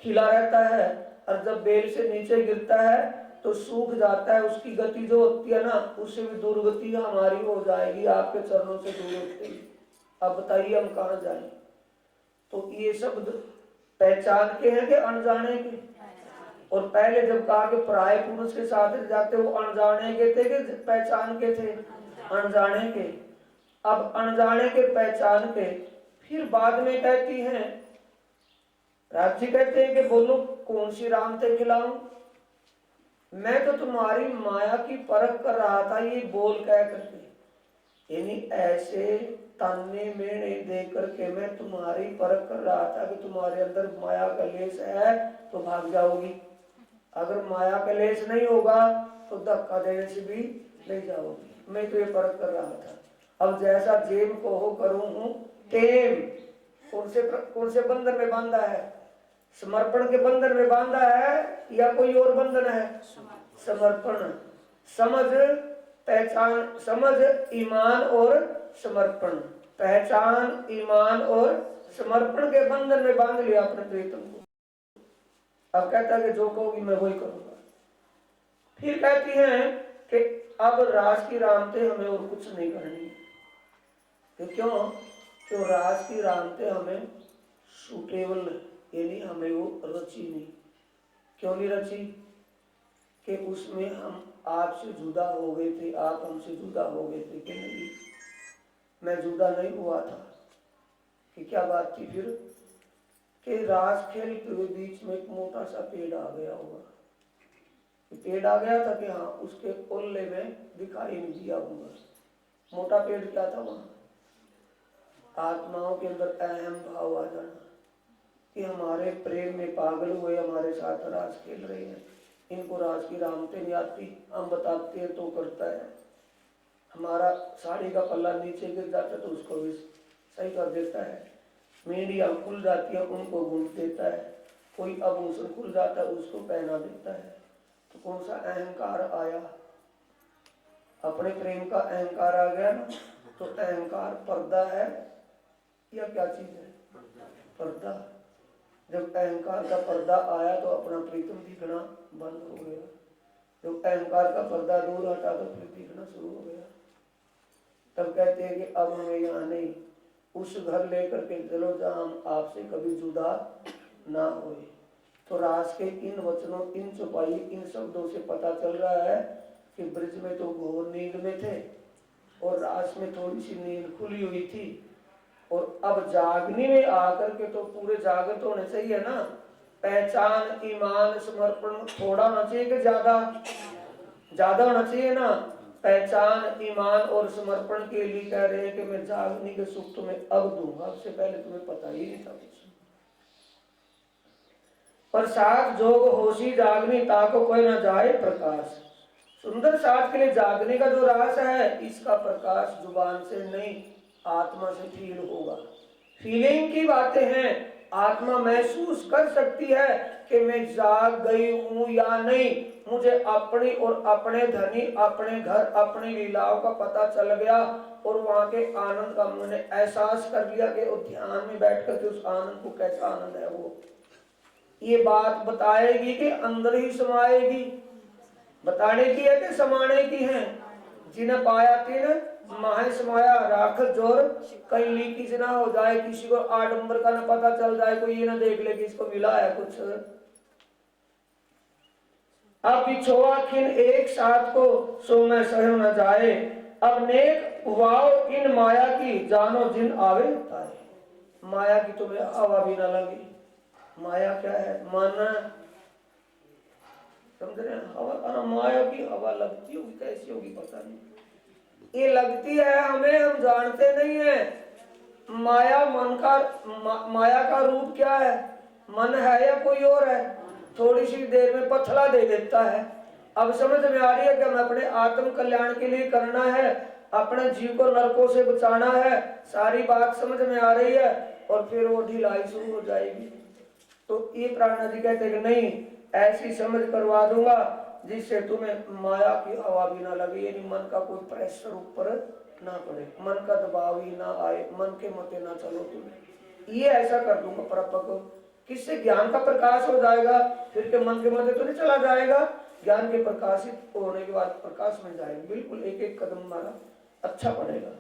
Speaker 1: खिला रहता है, और जब बेल से नीचे गिरता है तो सूख जाता है, उसकी गति जो होती है ना, उससे भी दुर्गति हमारी हो जाएगी आपके चरणों से दूर होती है। अब बताइए हम कहाँ जाए? तो ये शब्द पहचान के हैं कि अनजाने के? और पहले जब कहा कि पराये पुरुष के साथ जाते वो अनजाने के थे कि पहचान के थे? अनजाने के। अब अनजाने के पहचान के, फिर बाद में कहती हैं, राजी कहते हैं कि बोलो कौन सी राम ते खिलाऊं, मैं तो तुम्हारी माया की परख कर रहा था, ये बोल कह करके, यानी ऐसे ताने मेने दे करके मैं तुम्हारी परख कर रहा था कि तुम्हारे अंदर माया का लेस है तो भाग जाओगी, अगर माया का लेस नहीं होगा तो धक्का देने से भी नहीं जाओगी, मैं तो ये परख कर रहा था। अब जैसा जेम को हो करूं हूं तेम, कौन से बंधन में बांधा है? समर्पण के बंधन में बांधा है या कोई और बंधन है? समर्पण। समझ पहचान, समझ ईमान और समर्पण, पहचान ईमान और समर्पण के बंधन में बांध लिया अपने प्रीतम को। अब कहता है कि जो कहोगी मैं वही करूंगा। फिर कहती हैं कि अब रास की रामते हमें और कुछ नहीं करनी, तो क्यों रास की रामते हमें सूटेबल, यानी हमें वो रची नहीं। क्यों नहीं रची? कि उसमें हम आपसे जुदा हो गए थे, आप हमसे जुदा हो गए थे कि नहीं? मैं जुदा नहीं हुआ था। कि क्या बात थी फिर? कि रास खेलते हुए बीच में एक मोटा सा पेड़ आ गया होगा, पेड़ आ गया था कि हाँ उसके ओल्ले में दिखाई नहीं दिया होगा। मोटा पेड़ क्या था वहां? आत्माओं के अंदर अहम भाव आ जाना, कि हमारे प्रेम में पागल हुए हमारे साथ रास खेल रहे हैं, इनको रास की रामते नहीं आती, हम बताते हैं तो करता है। हमारा साड़ी का पल्ला नीचे गिर जाता है तो उसको भी सही कर देता है, मेंढियाँ खुल जाती है उनको गूंथ देता है, कोई आभूषण खुल जाता है उसको पहना देता है। तो कौन सा अहंकार आया? अपने प्रेम का अहंकार आ गया ना, तो अहंकार पर्दा है या क्या चीज है? पर्दा। जब अहंकार का पर्दा आया तो अपना प्रीतम दिखना बंद हो गया, जब अहंकार का पर्दा दूर हटा तो फिर दिखना शुरू हो गया। तब कहते हैं कि अब हमें यहाँ नहीं, उस घर लेकर के चलो जहाँ हम आपसे कभी जुदा ना होए। तो रास के इन वचनों, इन चौपाई, इन शब्दों से पता चल रहा है कि ब्रज में तो घोर नींद में थे और रास में थोड़ी सी नींद खुली हुई थी, और अब जागने में आकर के तो पूरे जागृत होने चाहिए ना। पहचान ईमान समर्पण थोड़ा होना चाहिए कि ज्यादा? ज्यादा होना चाहिए ना। पहचान ईमान और समर्पण के लिए कह रहे हैं कि मैं जागने के सुख तुम्हें अब दूंगा, उससे पहले तुम्हें पता ही नहीं था कुछ। पर साथ जोग होशी जागनी ताको कोई ना जाए प्रकाश। सुंदर साथ के लिए जागने का जो रास है, इसका प्रकाश जुबान से नहीं आत्मा से फील होगा। फीलिंग की बातें हैं, आत्मा महसूस कर सकती है कि मैं जाग गई हूं या नहीं। मुझे अपनी और अपने धनी, अपने घर, अपनी लीलाओं का पता चल गया, और वहां के आनंद का मैंने एहसास कर लिया कि वो ध्यान में बैठ कर के उस आनंद को कैसा आनंद है वो। ये बात बताएगी कि अंदर ही समाएगी? बताने की है कि समाने की है? जिन्हें पाया तिन माहे समाया राख जोर कहीं लीकेज ना हो जाए, किसी को आडंबर का ना पता चल जाए, कोई ये ना देख ले कि इसको मिला है कुछ। अब बिछोआ खिन एक साथ को सो में सहयो न जाए, अब नेक वाव इन माया की जानो जिन आवे ताए। माया की तुम्हें हवा भी ना लगी। माया क्या है? माना, समझ रहे हैं? हवा, माया की हवा लगती होगी, कैसी होगी पता नहीं। ये लगती है हमें, हम जानते नहीं है। माया मन का माया का रूप क्या है? मन है या कोई और है? थोड़ी सी देर में पथला दे देता है। अब समझ में आ रही है कि हमें अपने आत्म कल्याण के लिए करना है, अपने जीव को नरकों से बचाना है। सारी बात समझ में आ रही है और फिर वो ढिलाई शुरू हो जाएगी। तो ये प्राणनाथ जी कहते हैं कि नहीं, ऐसी समझ करवा दूंगा जिससे तुम्हें माया की हवा भी ना लगे, यानी मन का कोई प्रेशर ऊपर ना पड़े, मन का दबाव ही ना आए, मन के मते ना चलो तुम्हें। ये ऐसा कर दूंगा परिपक्व, किससे ज्ञान का प्रकाश हो जाएगा, फिर के मन के मते तो नहीं चला जाएगा। ज्ञान के प्रकाशित होने के बाद प्रकाश में जाएंगे, बिल्कुल एक एक कदम हमारा अच्छा बनेगा।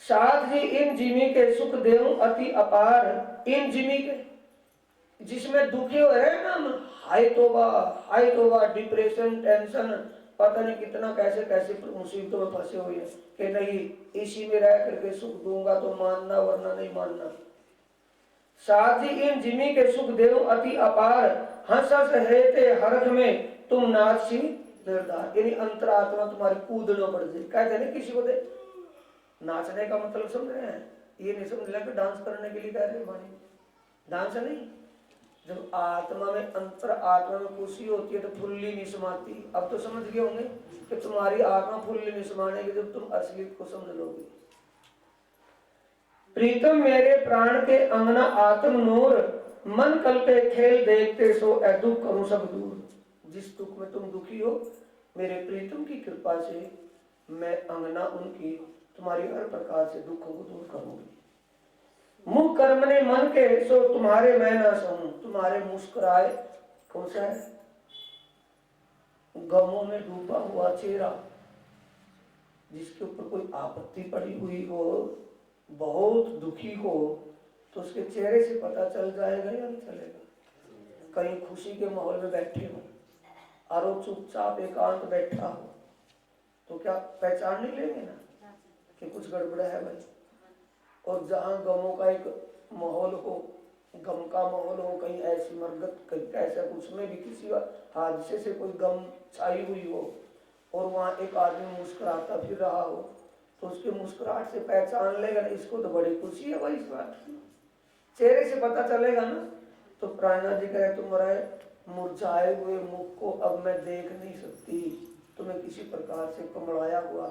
Speaker 1: साध जी इन जिमी के सुख देव अति अपार, इन जिमी के जिसमें दुखी हो रहे ना हम, हाय तोबा, डिप्रेशन, टेंशन, पता नहीं कितना कैसे कैसे मुसीबतों में फंसे हुए हैं कि नहीं इसी में रह करके सुख दूंगा तो मानना वरना नहीं मानना। साथ ही इन जिमी के सुख देव अति अपार, हंस हंस हेते हरख में तुम नाची निर्धार, यानी अंतरात्मा तुम्हारी कूदना पड़ जाए। कहते हैं किसी को दे नाचने का मतलब समझ रहे हैं? ये नहीं समझ रहे कि डांस करने के लिए कह रहे हैं, डांस नहीं। जब आत्मा में अंतर आत्मा में खुशी होती है तो फुल्ली नहीं समाती। अब तो समझ गए होंगे कि तुम्हारी आत्मा फुल्ली नहीं समानेगी जब तुम असलियत को समझ लोगे। प्रीतम मेरे प्राण के अंगना आत्म नूर, मन कल्पे खेल देखते सो ए दुख करूं सब दूर। जिस दुख में तुम दुखी हो, मेरे प्रीतम की कृपा से मैं अंगना उनकी तुम्हारी हर प्रकार से दुखों को दूर करूंगी। मुख कर्मने मन के सो तुम्हारे मैं ना सहूं, तुम्हारे मुस्कुराए कौन सा है? गमों में डूबा हुआ चेहरा, जिसके ऊपर कोई आपत्ति पड़ी हुई हो, बहुत दुखी हो, तो उसके चेहरे से पता चल जाएगा या नहीं चलेगा? कहीं खुशी के माहौल में बैठे हो और चुपचाप एकांत बैठा हो तो क्या पहचान नहीं लेंगे ना कि कुछ गड़बड़ है भाई? और जहाँ गमों का एक माहौल हो, गम का माहौल हो, कहीं ऐसी मरगत, कहीं ऐसा उसमें भी किसी हादसे से कोई गम छाई हुई हो और वहाँ एक आदमी मुस्कुराता फिर रहा हो, तो उसके मुस्कुराहट से पहचान लेगा ना इसको तो बड़ी खुशी है भाई इस बात की, चेहरे से पता चलेगा ना। तो प्राणनाथ जी कहे तुम्हारे मुरझाए हुए मुख को अब मैं देख नहीं सकती, तुम्हें किसी प्रकार से कमलाया हुआ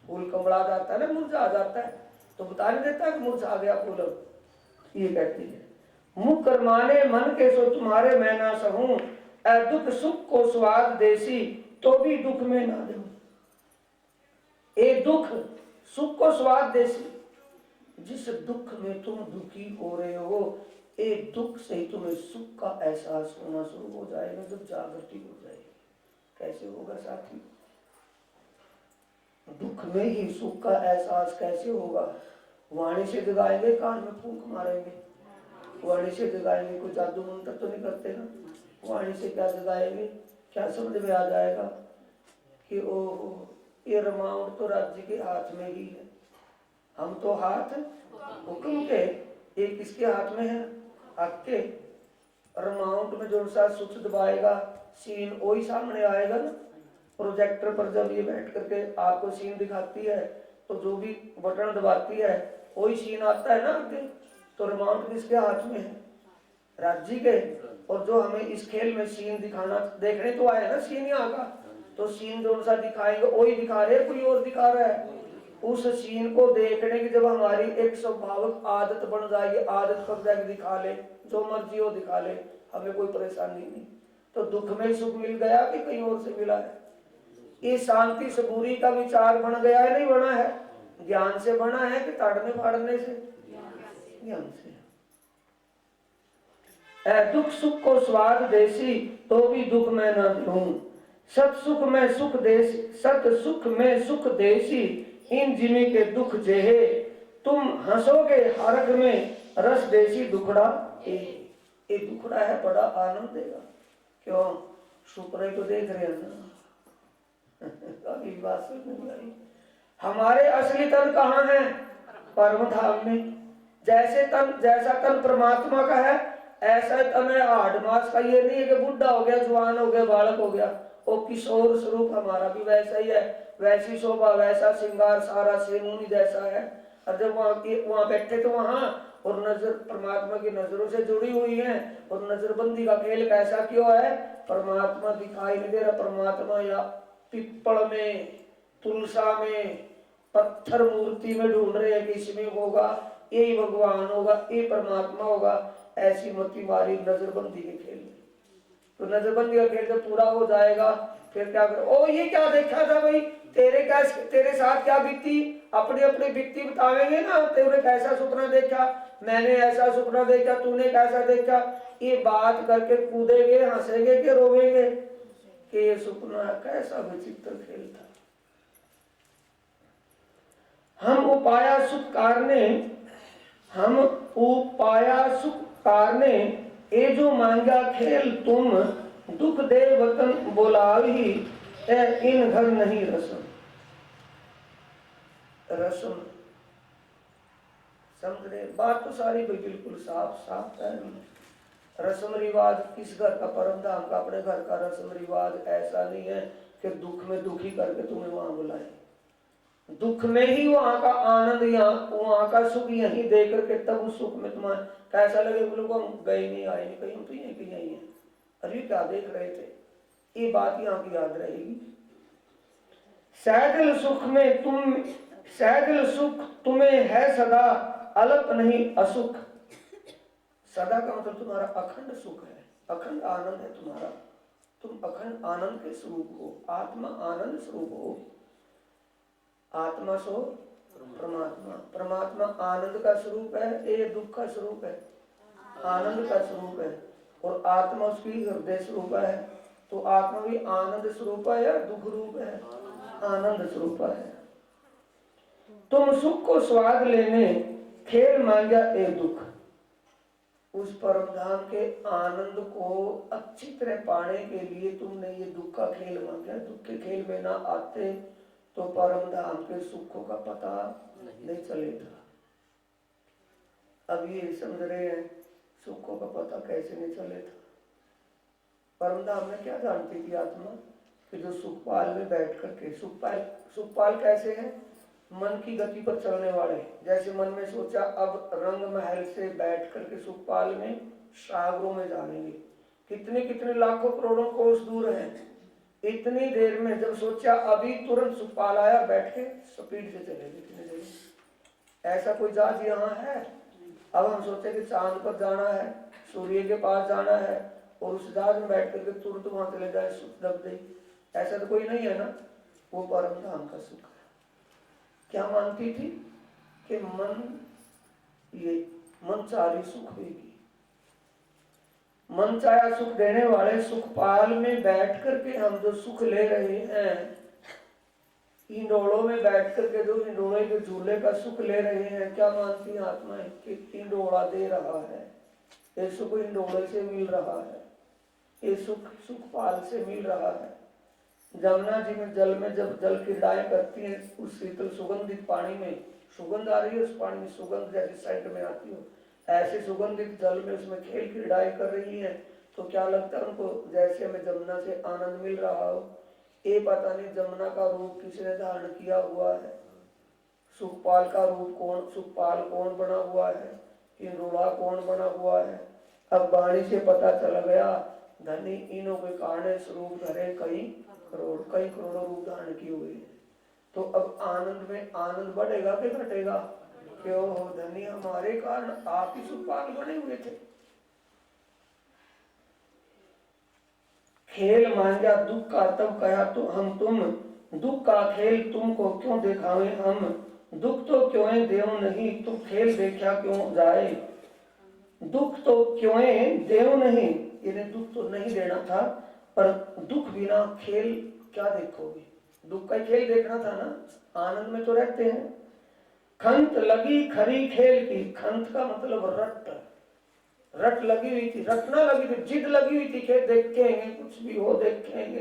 Speaker 1: फूल कमला जाता है ना, मुरझा जाता है तो बता नहीं देता कि मुरझा गया फूल। ये कहती है मुख कर्माने मन के सो तुम्हारे मैं ना सहूं, दुख सुख को स्वाद देसी तो भी दुख में ना दूं। ए दुख सुख को स्वाद देसी, जिस दुख में तुम दुखी हो रहे हो, एक दुख से ही तुम्हें सुख का एहसास होना शुरू हो जाएगा जब जागृति हो जाएगी। कैसे होगा साथी? दुख में ही सुख का एहसास कैसे होगा? वाणी से जगाएंगे, कान में फूंक मारेंगे, वाणी से जगाएंगे, कोई जादू मंत्र तो नहीं करते ना। वाणी से क्या जगाएंगे? क्या समझ में आ जाएगा कि ओ ये रमाउंट तो राज्य के हाथ में ही है, हम तो हाथ हुक्म के, ये किसके हाथ में है? आपके। रमाउंट में जो सा स्विच दबाएगा सीन वही सामने आएगा ना। प्रोजेक्टर पर जब ये बैठ करके आपको सीन दिखाती है तो जो भी बटन दबाती है वही सीन आता है ना आगे। तो रिमाउंट किसके हाथ में है? राज्य के। और जो हमें इस खेल में सीन दिखाना, देखने तो आए ना सीन यहाँ का, तो सीन जो सा दिखाएंगे वही दिखा रहे, कोई और दिखा रहा है। उस सीन को देखने की जब हमारी एक स्वाभाविक आदत बन जाएगी, आदत पड़ जाएगी, दिखा ले जो मर्जी हो दिखा ले, हमें कोई परेशानी नहीं। तो दुख में सुख मिल गया कि कहीं और से मिला है? ये शांति सबूरी का विचार बन गया है, नहीं बना है? ज्ञान से बना है कि ताड़ने फाड़ने से? ज्ञान से। दुख सुख को स्वाद देसी तो भी दुख में न दूं, सत सुख में सुख देसी, सत सुख में सुख देसी, इन जिमी के दुख जेहे, तुम हंसोगे हरख में रस देसी दुखड़ा। ये दुखड़ा है, बड़ा आनंद देगा। क्यों? सुपने तो देख रहे हैं ना। अभी बात समझ नहीं आई। हमारे असली तन कहाँ है? परम धाम में। जैसे तन, जैसा तन परमात्मा का है, ऐसा तन है हाड़ मास का। ये नहीं है कि बुढ़ा हो गया, जवान हो गया, बालक हो गया। वो किशोर स्वरूप हमारा भी वैसा ही है, वैसी शोभा, वैसा श्रृंगार, सारा सेमुनि जैसा है। और जब वहाँ बैठे तो वहाँ, और नजर परमात्मा की नजरों से जुड़ी हुई है। और नजरबंदी का खेल कैसा क्यों है? परमात्मा दिखाई नहीं दे रहा। परमात्मा या पिप्पल में, तुलसा में, पत्थर मूर्ति में ढूंढ रहे हैं कि इसमें होगा, यही भगवान होगा, ये परमात्मा होगा। ऐसी मती मारी नजरबंदी के खेल में। तो नजरबंदी का खेल जब पूरा हो जाएगा, फिर क्या करो? ओ ये क्या देखा था भाई, तेरे साथ क्या बीती? अपनी अपनी बीती बतावेंगे ना। तूने कैसा सपना देखा, मैंने ऐसा सपना देखा, तूने कैसा देखा। ये बात करके कूदेंगे, हंसेंगे कि रोवेंगे कि ये सपना कैसा विचित्र खेल था। हम उपाया सुख कारने, हम उपाया सुख कारने, ये जो मांगा खेल तुम, दुख दे वतन बोलावी, इन घर नहीं रसम। रसम समझ रहे? बात तो सारी बिल्कुल साफ साफ है। रस्म रिवाज किस घर का? परम धाम का, अपने घर का रस्म रिवाज ऐसा नहीं है कि दुख में दुखी करके तुम्हें वहां बुलाए। दुख में ही वहां का आनंद, यहाँ वहां का सुख यहीं दे करके तब उस सुख में तुम्हारा कैसा लगे? बोलो हम गए नहीं, आए नहीं, कहीं हम तो यहीं कहीं आई हैं। अरे क्या देख रहे थे? ये बात यहाँ की याद रहेगी। सैदल सुख में तुम, सैदल सुख तुम्हें है सदा, अल्प नहीं असुख। सदा का मतलब तुम्हारा अखंड सुख है, अखंड आनंद है तुम्हारा। तुम अखंड आनंद के स्वरूप हो, आत्मा आनंद स्वरूप हो। आत्मा सो परमात्मा, परमात्मा आनंद का स्वरूप है, ये दुख का स्वरूप है, आनंद का स्वरूप है। और आत्मा उसकी हृदय स्वरूप है। तो आत्मा भी आनंद स्वरूप है या दुख रूप है? आनंद स्वरूप है। तुम सुख को स्वाद लेने खेल मांगा ए दुख। उस परम धाम के आनंद को अच्छी तरह पाने के लिए तुमने ये दुख का खेल मांगा। दुख के खेल में ना आते तो परम धाम के सुखों का पता नहीं चलेगा। अब ये समझ रहे हैं सुखों का पता कैसे नहीं चले था। परम धाम में क्या जानती थी आत्मा? कि जो सुखपाल में बैठ करके, सुखपाल कैसे है? मन की गति पर चलने वाले। जैसे मन में सोचा अब रंग महल से बैठ करके सुखपाल में सागरों में जाएंगे, कितने कितने लाखों करोड़ों कोस दूर है। इतनी देर में जब सोचा अभी तुरंत सुखपाल आया, बैठ के स्पीड से चले कितने देर। ऐसा कोई जहाज यहाँ है? अब हम सोचे कि चांद पर जाना है, सूर्य के पास जाना है, और उस जहाज में बैठ करके तुरंत वहां चले जाए सुख दब दे। ऐसा तो कोई नहीं है ना। वो परम धाम का सुख है। क्या मानती थी? कि मन, ये मन चाही सुख देगी। मन चाया सुख देने वाले सुखपाल में बैठ करके हम जो सुख ले रहे हैं, इंडोलों में बैठ करके जो इंडोले के झूले का सुख ले रहे हैं, क्या मानती है आत्माएं? कि इंडोला दे रहा है, ये सुख इंडोले से मिल रहा है, ये सुख सुखपाल से मिल रहा है। जमुना जी में जल में जब जल क्रीड़ाएं करती हैं, उस शीतल सुगंधित पानी में सुगंध आ रही है, उस पानी में सुगंध जैसे साइड में आती हो, ऐसे सुगंधित जल में उसमें खेल क्रीड़ाएं कर रही हैं। तो क्या लगता है उनको? जैसे हमें जमुना से आनंद मिल रहा हो। ये पता नहीं जमुना का रूप किसने धारण किया हुआ है, सुखपाल का रूप कौन, सुखपाल कौन बना हुआ है, इंडोला कौन बना हुआ है। अब वाणी से पता चल गया, धनी इनों के कारण स्वरूप धरे कई करोड़ों रूप धारण किए हुए हैं। तो अब आनंद में आनंद बढ़ेगा कि घटेगा? क्यों हो धनी, हमारे कारण आप ही सुखपाल बने हुए थे। खेल मांगा दुख का तब कहा तो हम तुम, दुख का खेल तुमको क्यों दिखावे हम, दुख तो क्यों देव नहीं तुम खेल देखा क्यों जाए। दुख तो क्यों देव नहीं, इन्हें दुख तो नहीं देना था, पर दुख बिना खेल क्या देखोगे? दुख का खेल देखना था ना, आनंद में तो रहते हैं। खंत लगी खरी खेल की, खंत का मतलब रट लगी हुई थी, रटना लगी थी, जिद लगी हुई थी कि देखेंगे, कुछ भी हो देखेंगे,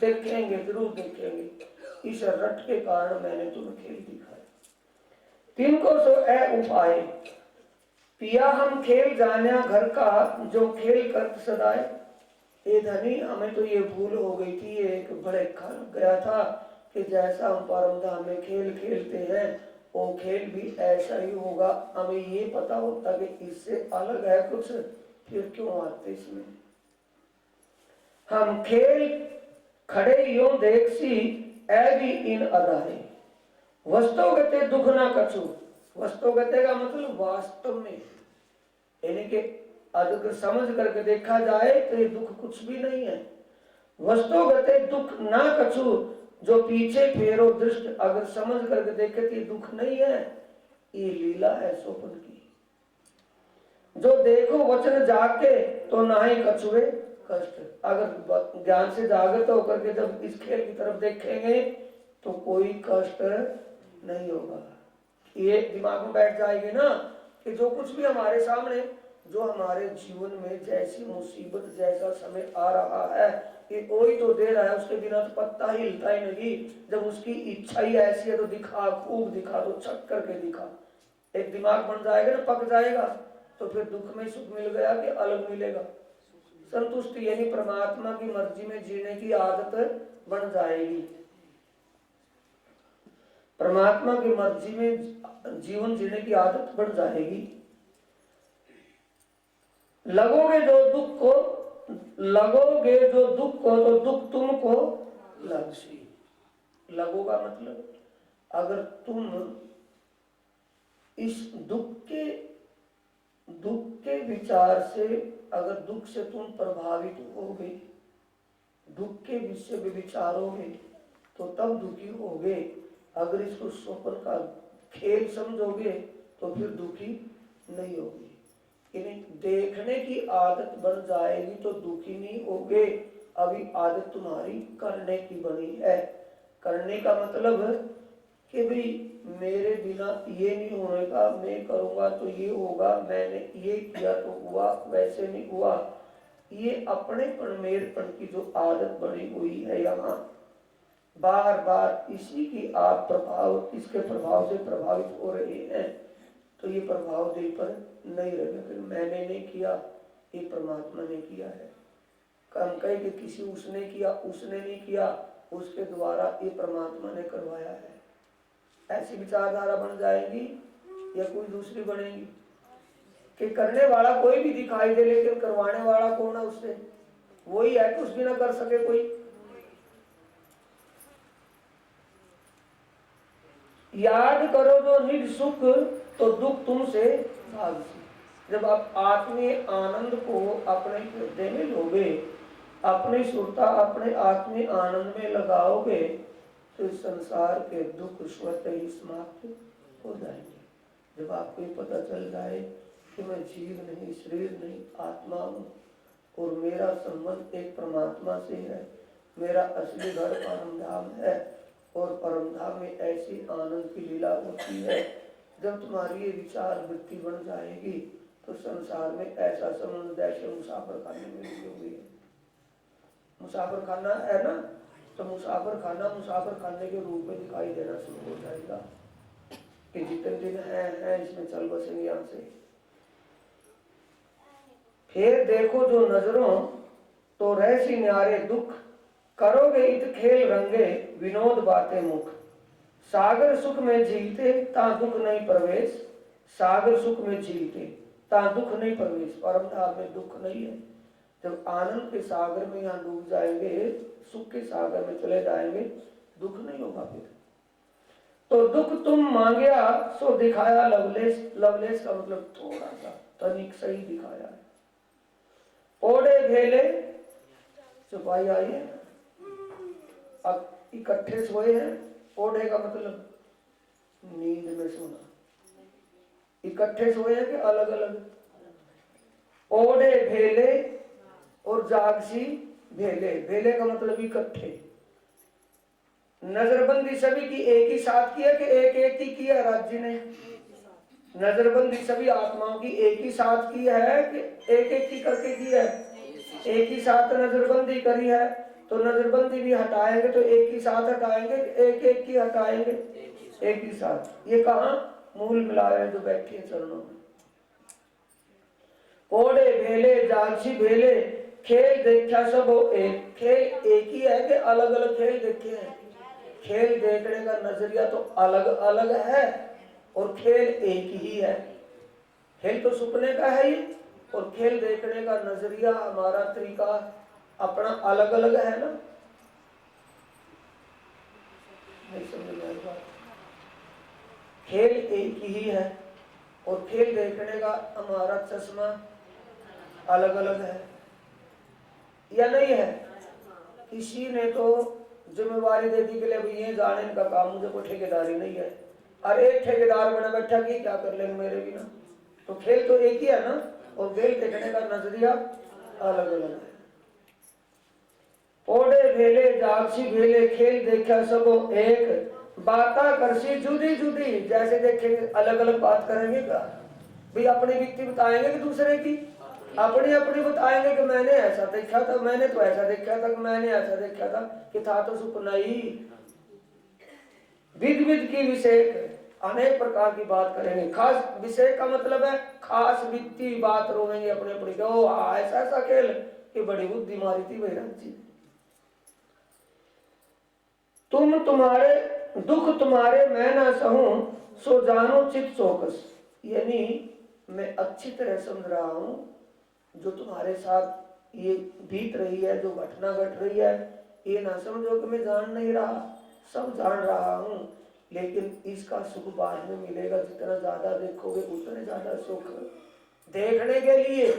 Speaker 1: देखेंगे जरूर देखेंगे। इस रट के कारण मैंने तुम्हें खेल दिखाया। तिनको सो ए उपाय पिया हम खेल जानिया घर का, जो खेल कर सदाए। ए धनी, हमें तो ये भूल हो गई थी, ये एक बड़े खा गया था कि जैसा हम परम धाम में खेल खेलते हैं वो खेल भी ऐसा ही होगा। हमें ये पता होता कि इससे अलग है कुछ, फिर क्यों आते इसमें। हम खेल खड़े यूं देख सी ऐ भी इन अदाए, वस्तुगते दुख ना कछु। वस्तुगते का मतलब वास्तव में, यानी कि अगर समझ करके देखा जाए तो ये दुख कुछ भी नहीं है। वस्तुगते दुख ना कछु, जो पीछे फेरो दृष्ट, अगर समझ करके देखे तो ये दुख नहीं है, ये लीला है स्वप्न की। जो देखो वचन जाके तो ना ही कछुए कष्ट, अगर ज्ञान से जागृत होकर के जब इस खेल की तरफ देखेंगे तो कोई कष्ट नहीं होगा। ये दिमाग में बैठ जाएगी ना कि जो कुछ भी हमारे सामने, जो हमारे जीवन में जैसी मुसीबत, जैसा समय आ रहा है, कि कोई तो दे रहा है, उसके बिना तो पत्ता ही हिलता ही नहीं। जब उसकी इच्छा ही ऐसी है तो दिखा, खूब दिखा, तो छक करके दिखा। एक दिमाग बन जाएगा ना, पक जाएगा, तो फिर दुख में सुख मिल गया कि अलग मिलेगा? संतुष्टि, यानी परमात्मा की मर्जी में जीने की आदत बन जाएगी। परमात्मा की मर्जी में जीवन जीने की आदत बढ़ जाएगी। लगोगे जो दुख को, लगोगे जो दुख को तो दुख तुमको लगसी। लगोगा मतलब अगर तुम इस दुख के विचार से, अगर दुख से तुम प्रभावित होगे, दुख के विषय में विचारोगे तो तब दुखी होगे। अगर इसको स्वप्न का खेल समझोगे तो फिर दुखी नहीं होगी। यानी देखने की आदत बन जाएगी तो दुखी नहीं होगे। अभी आदत तुम्हारी करने की बनी है। करने का मतलब कि भाई मेरे बिना ये नहीं होने का, मैं करूँगा तो ये होगा, मैंने ये किया तो हुआ, वैसे नहीं हुआ। ये अपनेपन, मेरपन की जो आदत बनी हुई है यहाँ, बार बार इसी की आप प्रभाव, इसके प्रभाव से प्रभावित हो रहे हैं, तो ये प्रभाव दिल पर नहीं रहेगा। फिर मैंने नहीं किया, ये परमात्मा ने किया है। हम कहे कि किसी उसने किया, उसने नहीं किया, उसके द्वारा ये परमात्मा ने करवाया है। ऐसी विचारधारा बन जाएगी या कोई दूसरी बनेगी कि करने वाला कोई भी दिखाई दे लेकिन करवाने वाला कौन है? उससे वही है, कुछ भी ना कर सके कोई। याद करो जो निज सुख तो दुख तुमसे भागसी। जब आप आत्मीय आनंद को अपने हृदय में लोगे, अपनी सुरता अपने आत्मीय आनंद में लगाओगे, तो इस संसार के दुख स्वतः ही समाप्त हो जाएंगे। जब आपको ये पता चल जाए कि मैं जीव नहीं, शरीर नहीं, आत्मा हूँ और मेरा संबंध एक परमात्मा से है, मेरा असली घर परम धाम है और परम धाम में ऐसी आनंद की लीला होती है। जब तुम्हारी ये विचार वृत्ति बन जाएगी तो संसार में ऐसा संबंध जैसे मुसाफिर खाने में लगी हुई है। मुसाफिर खाना है ना, तो मुसाफिर खाने के रूप में दिखाई देना शुरू हो जाएगा कि जितने दिन है इसमें चल बसेंगे यहाँ से। फिर देखो जो नजरों तो रहसी न्यारे दुख, करोगे इत खेल रंगे विनोद बातें मुख। सागर सुख में झीलते ता दुख नहीं प्रवेश, सागर सुख में झीलते ता दुख नहीं प्रवेश। परम धाम में दुख नहीं है। जब आनंद के सागर में यहाँ डूब जाएंगे, सुख के सागर में चले जाएंगे, दुख नहीं होगा फिर। तो दुख तुम मांगया सो दिखाया लवलेश। लवलेश का मतलब थोड़ा सा, तनिक सही दिखाया है। ओढ़े भेले चुपाई आई है, अब इकट्ठे सोए हैं। ओढ़े का मतलब नींद में सोना। इकट्ठे सोए हैं कि अलग अलग? ओढ़े भेले और जागसी भेले, भेले का मतलब इकट्ठे। नजरबंदी सभी की एक ही साथ की है कि एक एक की है राज्य ने? नजरबंदी सभी आत्माओं की एक ही साथ की है कि एक एक की करके की है? एक ही साथ नजरबंदी करी है। तो नजरबंदी भी हटाएंगे तो एक ही साथ हटाएंगे, एक एक की हटाएंगे? एक ही साथ। ये कहाँ मूल मिलाए जो बैठे चरणों में। कोड़े भेले जालसी भेले, खेल देखा सब एक। खेल एक ही है कि अलग अलग खेल देखे हैं? खेल देखने का नजरिया तो अलग अलग है और खेल एक ही है। खेल तो सुपने का है ही और खेल देखने का नजरिया हमारा तरीका अपना अलग अलग है ना। नहीं समझ में आई बात? खेल एक ही है और खेल देखने का हमारा चश्मा अलग अलग है या नहीं है? किसी ने तो जिम्मेवारी दे दी कि ले भाई ये जाने इनका काम, मुझे कोई ठेकेदारी नहीं है। अरे ठेकेदार बना बैठा कि क्या कर लेंगे मेरे भी ना। तो खेल तो एक ही है ना और खेल देखने का नजरिया अलग अलग है। ओडे भेले जागसी भेले, खेल देखा सब एक। बाता करसी जुदी जुदी, जैसे देखेंगे अलग अलग बात करेंगे क्या भाई? अपनी बीती बताएंगे कि दूसरे की? अपनी अपनी बताएंगे कि मैंने ऐसा देखा था, मैंने तो ऐसा देखा था, कि मैंने ऐसा देखा था कि था तो सुपना ही। विध विध की विषय अनेक प्रकार की बात करेंगे। खास विषय का मतलब है खास बीती बात रोवेंगे अपने अपनी। ऐसा ऐसा खेल कि बड़ी बुद्धि मारी थी भैरव जी। तुम तुम्हारे दुख तुम्हारे मैं ना सहूं, सो जानो चित चौकस। यानी मैं अच्छी तरह समझ रहा हूं जो तुम्हारे साथ ये बीत रही है, जो घटना घट रही है, ये ना समझो कि मैं जान नहीं रहा, सब जान रहा हूं। लेकिन इसका सुख बाद में मिलेगा। जितना ज्यादा देखोगे उतने ज्यादा सुख। देखने के लिए,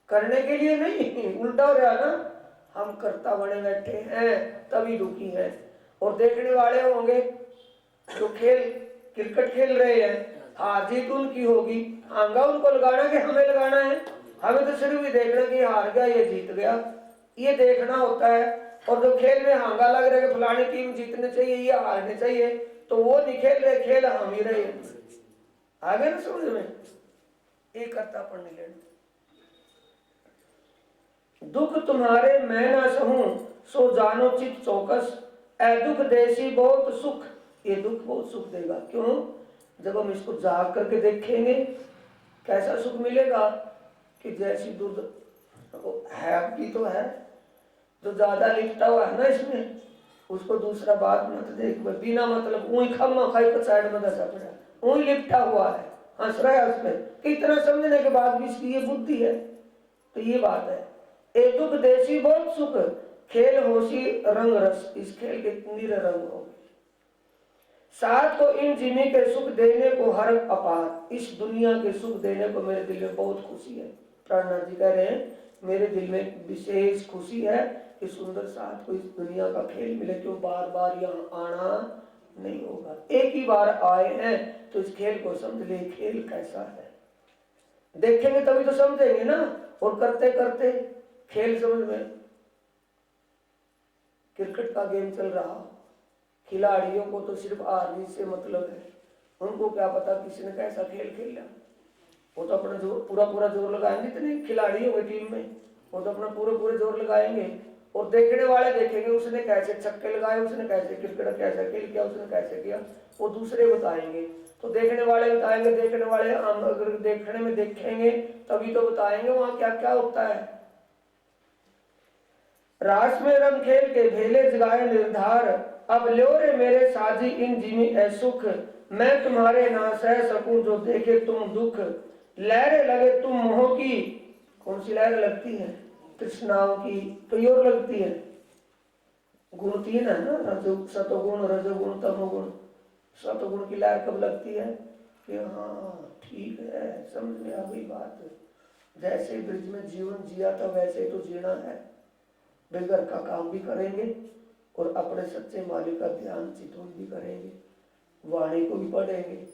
Speaker 1: करने के लिए नहीं। उल्टा हो रहा ना, हम कर्ता बने बैठे हैं तभी दुखी हैं। और देखने वाले होंगे जो खेल क्रिकेट खेल रहे हैं, हार जीत उनकी होगी, हांगा उनको लगाना कि हमें लगाना है? हमें तो सिर्फ ये देखना कि हार गया ये जीत गया, ये देखना होता है। और जो खेल में हांगा लग रहा है कि फलानी टीम जीतने चाहिए, ये हारने चाहिए, तो वो नहीं खेल रहे, खेल हम ही रहे। आगे ना समझ में? एक करता पढ़ नहीं लेना। दुख तुम्हारे मैं ना सहूं, सो जानो चित चौकस। ए दुख देसी बहुत सुख, ये दुख बहुत सुख देगा। क्यों? जब हम इसको जाग करके देखेंगे कैसा सुख मिलेगा कि जैसी दूध है आपकी तो है, जो ज्यादा लिपटा हुआ है ना इसमें, उसको दूसरा बात मत देख, बिना मतलब ऊई खम्मा खाई पर साइड में दसा पड़ा, ऊई लिपटा हुआ है, हंस रहा है उसमें। कितना समझने के बाद भी इसकी ये बुद्धि है। तो ये बात है। ए दुख देसी बहुत सुख, खेल होशी रंग रस। इस खेल के निर रंग हो साथ को इन जीने के सुख देने को हर अपार। इस दुनिया के सुख देने को मेरे दिल में बहुत खुशी है। प्राणनाथ जी कह रहे हैं मेरे दिल में विशेष खुशी है कि सुंदर साथ को इस दुनिया का खेल मिले, क्यों बार बार यहाँ आना नहीं होगा। एक ही बार आए हैं तो इस खेल को समझ ले, खेल कैसा है देखेंगे तभी तो समझेंगे ना। और करते करते खेल समझ में, क्रिकेट का गेम चल रहा, खिलाड़ियों को तो सिर्फ हार जीत से मतलब है। उनको क्या पता किसी ने कैसा खेल खेला, वो तो अपना जोर पूरा जोर लगाएंगे। इतने खिलाड़ी होंगे टीम में, वो तो अपना पूरे जोर लगाएंगे। और देखने वाले देखेंगे उसने कैसे छक्के लगाए, उसने कैसे क्रिकेट कैसा खेल किया, उसने कैसे किया, वो दूसरे बताएंगे। तो देखने वाले बताएंगे, देखने वाले हम अगर देखने में देखेंगे तभी तो बताएंगे वहां क्या क्या होता है। रास में रंग खेल के भेले जगाए निर्धार, अब ल्यो रे मेरे साजी इन जीनी ए सुख। मैं तुम्हारे ना सह सकूं जो देखे तुम दुख, लहरें लगे तुम मोह की। कौन सी लहर लगती है? तृष्णाओं की। तो योर लगती है गुण तीन है ना, सतोगुण रजोगुण तमोगुण। सतोगुण की लहर कब लगती है कि हाँ ठीक है, समझ में आ गई बात, जैसे ब्रिज में जीवन जिया था वैसे तो जीना है। बेघर का काम भी करेंगे और अपने सच्चे मालिक का ध्यान चितवन भी करेंगे, वाणी को भी पढ़ेंगे।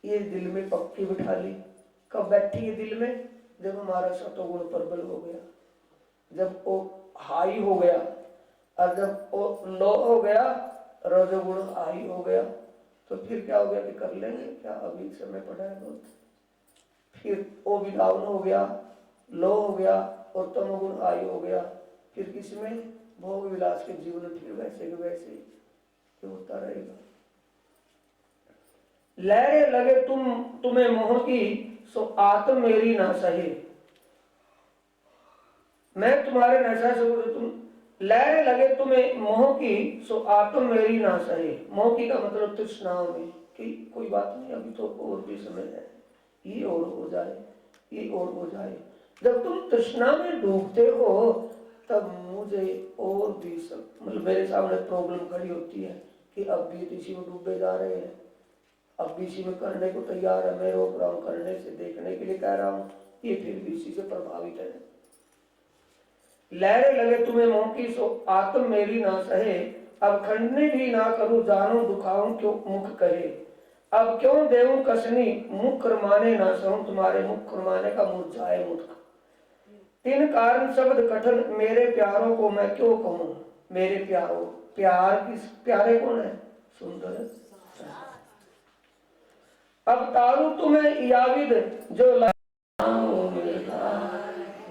Speaker 1: ये दिल में पक्की बिठा ली। कब बैठी है दिल में? जब हमारा सतोगुण प्रबल हो गया, जब वो हाई हो गया, और जब वो लो हो गया, रजोगुण हाई हो गया, तो फिर क्या हो गया कि कर लेंगे क्या, अभी समय पड़ा है बहुत। फिर वो भी डाउन हो गया, लो हो गया, और तमोगुण हाई हो गया, फिर किसमें भोग विलास के जीवन फिर वैसे के वैसे ही होता रहेगा। लहरें लगे तुम्हें मोह की, सो आत्म मेरी ना सहे। मैं तुम्हारे नशा से तुम, लहरें लगे तुम्हें मोह की, सो आत्म मेरी ना सहे। मोह की का मतलब तृष्णाओं में कि कोई बात नहीं, अभी तो और भी समय है, ये और हो जाए, ये और हो जाए। जब तुम तृष्णा में डूबते हो तब मुझे और भी सब, मतलब मेरे सामने प्रॉब्लम खड़ी होती है कि अब भी इसी में डूबे जा रहे हैं, अब भी इसी में करने को तैयार है, मैं रोक रहा हूँ, करने से देखने के लिए कह रहा हूँ, ये फिर भी इसी से प्रभावित है। लहरें लगे तुम्हें मोह की, सो आत्म मेरी ना सहे। अब खंडने भी ना करूं, जानो दुखाऊं क्यों मुख कहे। अब क्यों देऊं कसनी, मुख करमाने ना सहूं, तुम्हारे मुख करमाने का मुरझाए मुख। तीन कारण शब्द कठन, मेरे प्यारों को मैं क्यों कहूं। मेरे प्यारों, प्यार किस, प्यारे कौन है, सुंदर। अब तारू तुम्हें याविद, जो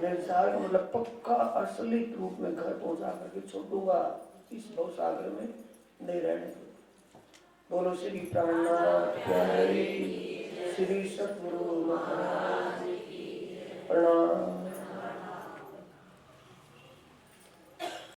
Speaker 1: निर्सार का मतलब पक्का असली रूप में घर पहुंचा करके छोड़ दूंगा, इस भव सागर में नहीं रहने दूंगा। बोलो श्री प्राणनाथ प्यारे, श्री सतगुरु महाराज।